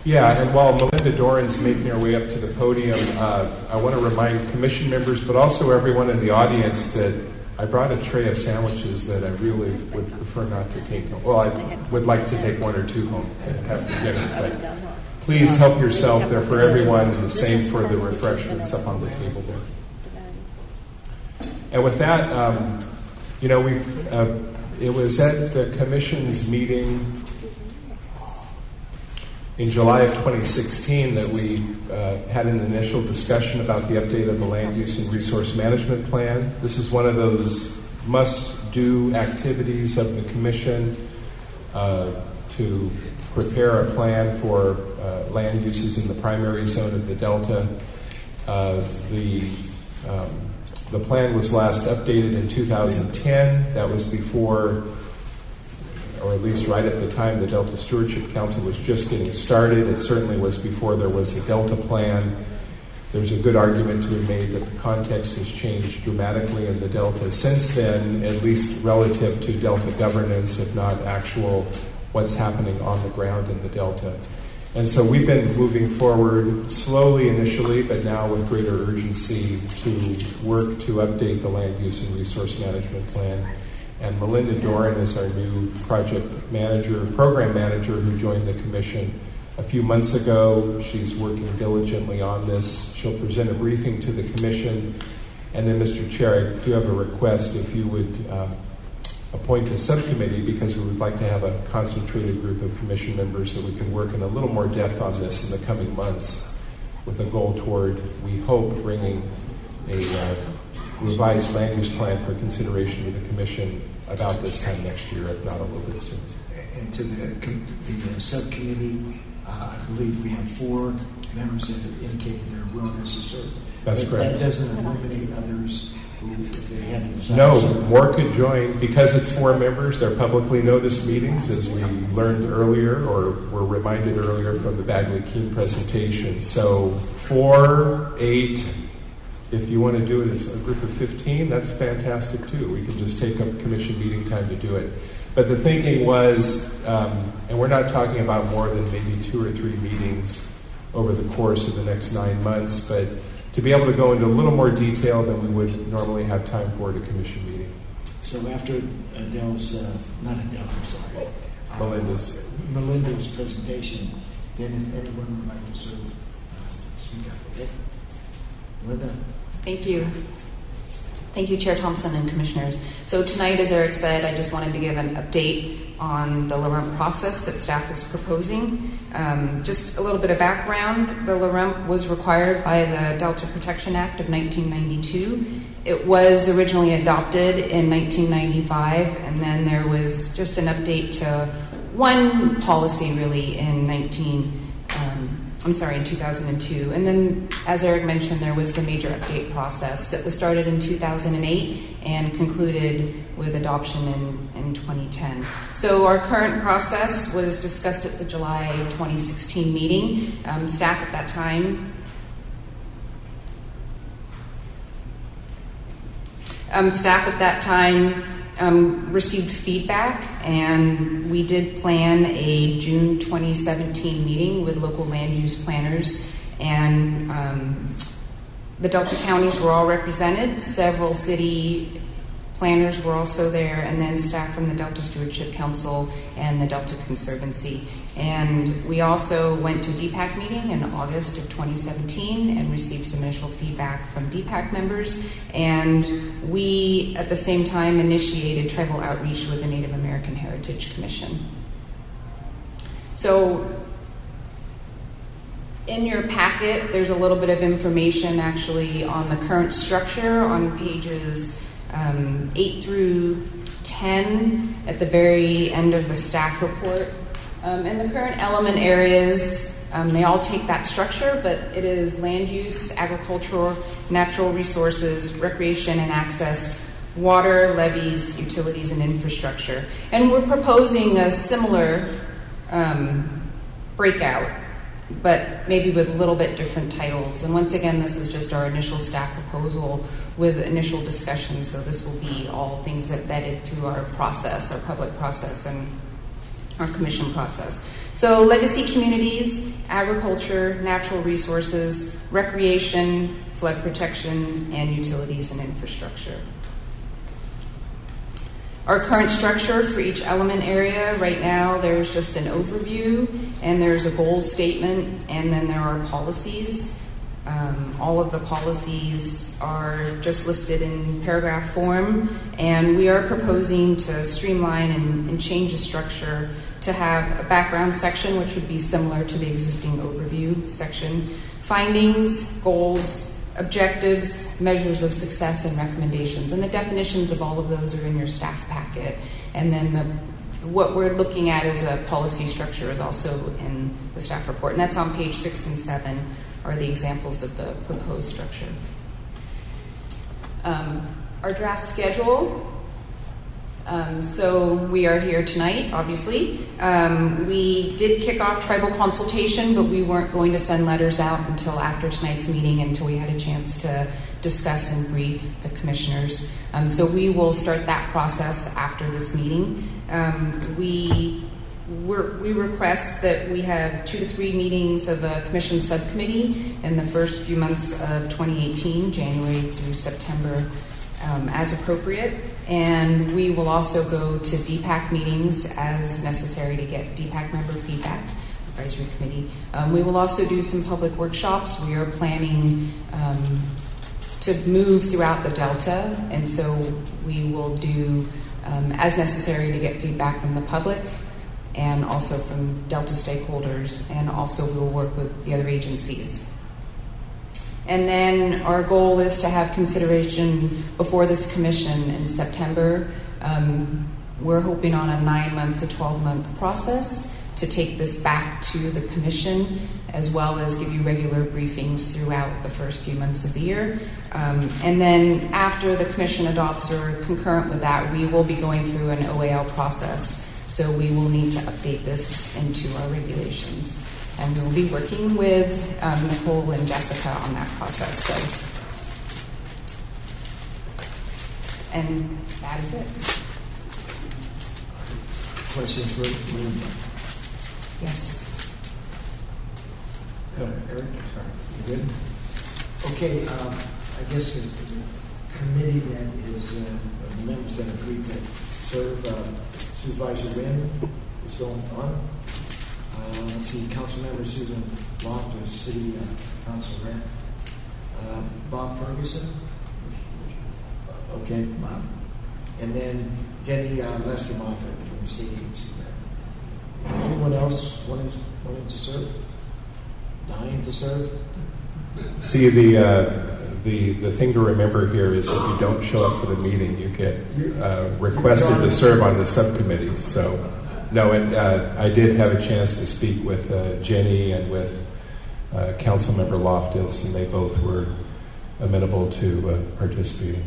Yeah, and while Melinda Dorin's making her way up to the podium, I want to remind commission members, but also everyone in the audience, that I brought a tray of sandwiches that I really would prefer not to take home. Well, I would like to take 1 or 2 home to have for dinner, but please help yourself. They're for everyone, and the same for the refreshments up on the table there. And with that, it was at the commission's meeting in July of 2016 that we had an initial discussion about the update of the Land Use and Resource Management Plan. This is one of those must-do activities of the Commission to prepare a plan for land uses in the primary zone of the Delta. The plan was last updated in 2010. That was before, or at least right at the time, the Delta Stewardship Council was just getting started. It certainly was before there was a Delta plan. There's a good argument to be made that the context has changed dramatically in the Delta since then, at least relative to Delta governance, if not actual what's happening on the ground in the Delta. And so we've been moving forward slowly initially, but now with greater urgency to work to update the Land Use and Resource Management Plan. And Melinda Dorin is our new program manager who joined the commission a few months ago. She's working diligently on this. She'll present a briefing to the commission. And then, Mr. Chair, I do have a request if you would appoint a subcommittee, because we would like to have a concentrated group of commission members that we can work in a little more depth on this in the coming months with a goal toward, we hope, bringing a revised land use plan for consideration to the commission about this time next year, if not a little bit sooner. And to the subcommittee, I believe we have 4 members that have indicated their willingness to serve. That's correct. That doesn't eliminate others who, if they haven't decided. No, more could join. Because it's 4 members, they're publicly noticed meetings, as we learned earlier, or were reminded earlier from the Bagley-Keene presentation. So 4, 8, if you want to do it as a group of 15, that's fantastic too. We can just take up commission meeting time to do it. But the thinking was, and we're not talking about more than maybe 2 or 3 meetings over the course of the next 9 months, but to be able to go into a little more detail than we would normally have time for at a commission meeting. So after Adele's, not Adele, I'm sorry. Melinda's presentation, then if anyone would like to serve, speak up, okay? Melinda? Thank you. Thank you, Chair Thompson and Commissioners. So tonight, as Erik said, I just wanted to give an update on the LURMP process that staff is proposing. Just a little bit of background. The LURMP was required by the Delta Protection Act of 1992. It was originally adopted in 1995, and then there was just an update to one policy really in 2002. And then, as Erik mentioned, there was the major update process that was started in 2008 and concluded with adoption in 2010. So our current process was discussed at the July 2016 meeting. Staff at that time Staff at that time received feedback, and we did plan a June 2017 meeting with local land use planners, and the Delta counties were all represented. Several city planners were also there, and then staff from the Delta Stewardship Council and the Delta Conservancy. And we also went to a DPAC meeting in August of 2017 and received some initial feedback from DPAC members. And we, at the same time, initiated tribal outreach with the Native American Heritage Commission. So in your packet, there's a little bit of information actually on the current structure on pages 8 through 10 at the very end of the staff report. And the current element areas, they all take that structure, but it is land use, agricultural, natural resources, recreation and access, water, levees, utilities, and infrastructure. And we're proposing a similar breakout, but maybe with a little bit different titles. And once again, this is just our initial staff proposal with initial discussion, so this will be all things that vetted through our process, our public process, and our commission process. So legacy communities, agriculture, natural resources, recreation, flood protection, and utilities and infrastructure. Our current structure for each element area, right now there's just an overview, and there's a goals statement, and then there are policies. All of the policies are just listed in paragraph form, and we are proposing to streamline and change the structure to have a background section, which would be similar to the existing overview section, findings, goals, objectives, measures of success, and recommendations. And the definitions of all of those are in your staff packet. And then what we're looking at as a policy structure is also in the staff report, and that's on page 6 and 7 are the examples of the proposed structure. Our draft schedule. So we are here tonight, obviously. We did kick off tribal consultation, but we weren't going to send letters out until after tonight's meeting, until we had a chance to discuss and brief the commissioners. So we will start that process after this meeting. We request that we have 2 to 3 meetings of a commission subcommittee in the first few months of 2018, January through September, as appropriate. And we will also go to DPAC meetings as necessary to get DPAC member feedback, advisory committee. We will also do some public workshops. We are planning to move throughout the Delta, and so we will do as necessary to get feedback from the public and also from Delta stakeholders, and also we will work with the other agencies. And then our goal is to have consideration before this commission in September. We're hoping on a 9-month to 12-month process to take this back to the commission, as well as give you regular briefings throughout the first few months of the year. And then after the commission adopts, or concurrent with that, we will be going through an OAL process. So we will need to update this into our regulations. And we'll be working with Nicole and Jessica on that process. So, and that is it. Questions for Melinda? Yes. Erik, sorry, you good? Okay, I guess the committee that is the members that agreed to serve. Supervisor Wynn is going on. Let's see, Councilmember Susan Loftus, City Council Rep. Bob Ferguson. Okay, Bob. And then Jenny Lester Moffett from State Agency Rep. Anyone else wanting to serve? Dying to serve? See, the thing to remember here is if you don't show up for the meeting, you get requested to serve on the subcommittees. So, no, and I did have a chance to speak with Jenny and with Councilmember Loftus, and they both were amenable to participating.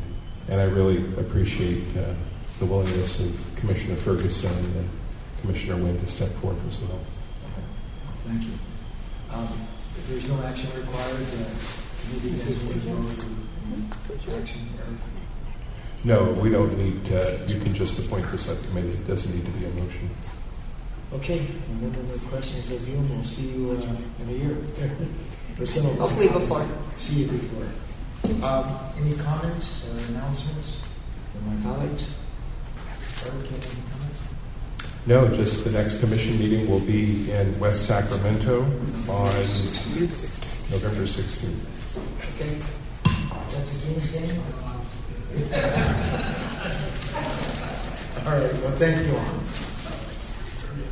And I really appreciate the willingness of Commissioner Ferguson and Commissioner Wynn to step forth as well. Thank you. If there's no action required, No, we don't need to. You can just appoint the subcommittee. It doesn't need to be a motion. Okay, and then the questions of you, we'll see you in a year. Hopefully before. See you before. Any comments or announcements from my colleagues? Erik, any comments? No, just the next commission meeting will be in West Sacramento on November 16th. Okay, that's a King's game? All right, well, thank you all.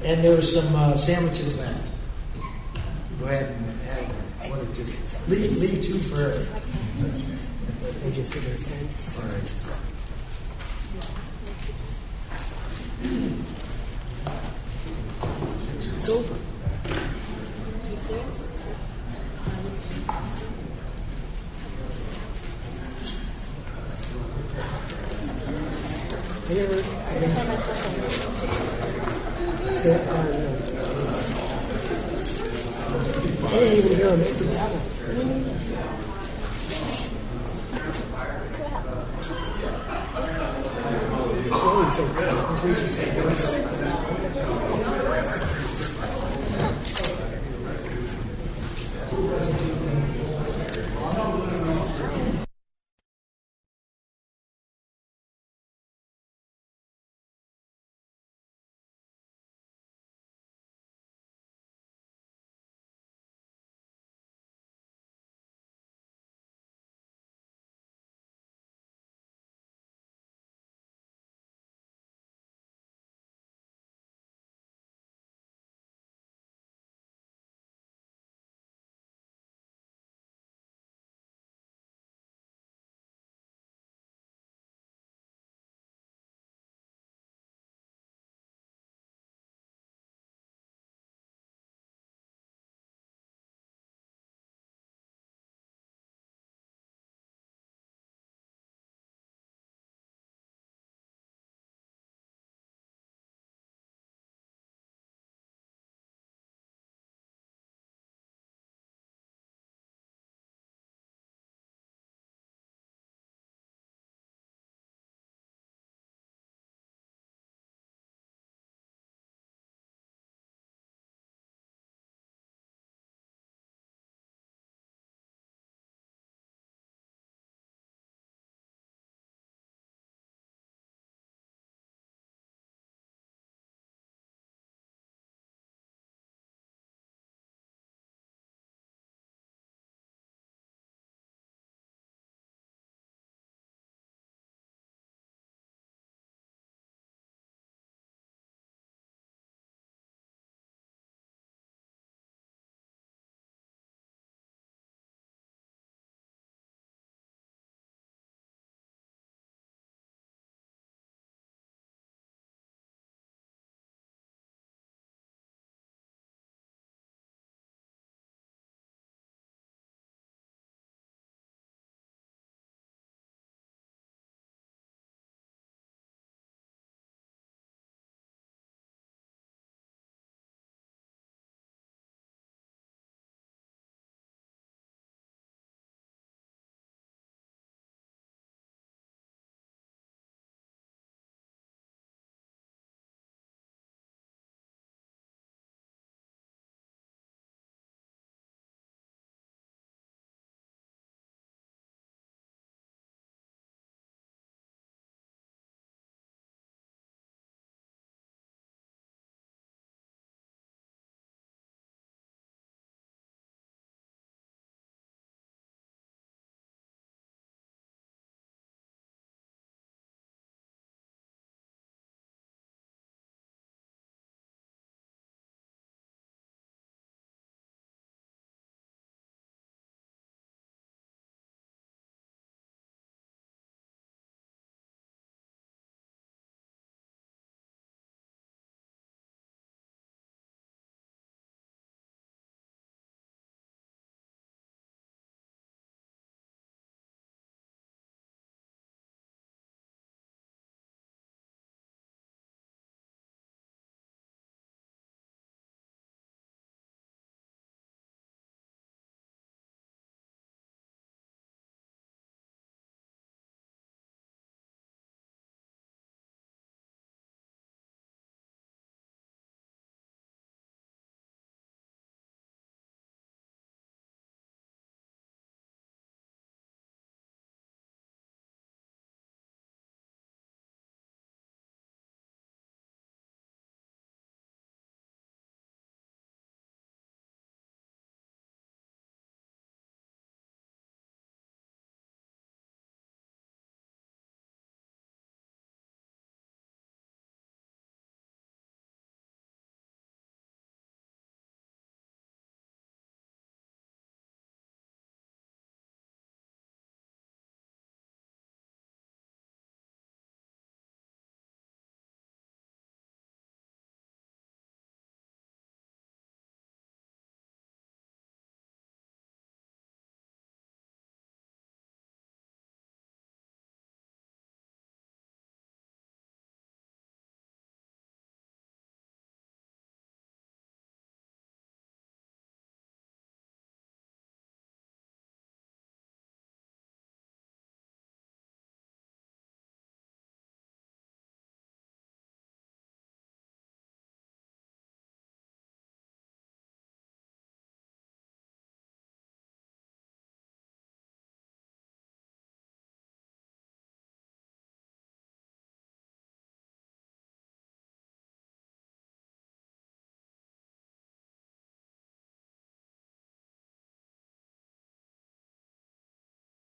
And there were some sandwiches left. Go ahead and have one or two. Leave two for Erik. They just said they're sandwiches left. It's over. I didn't even hear him make the gavel. Oh, he's so good. Before you say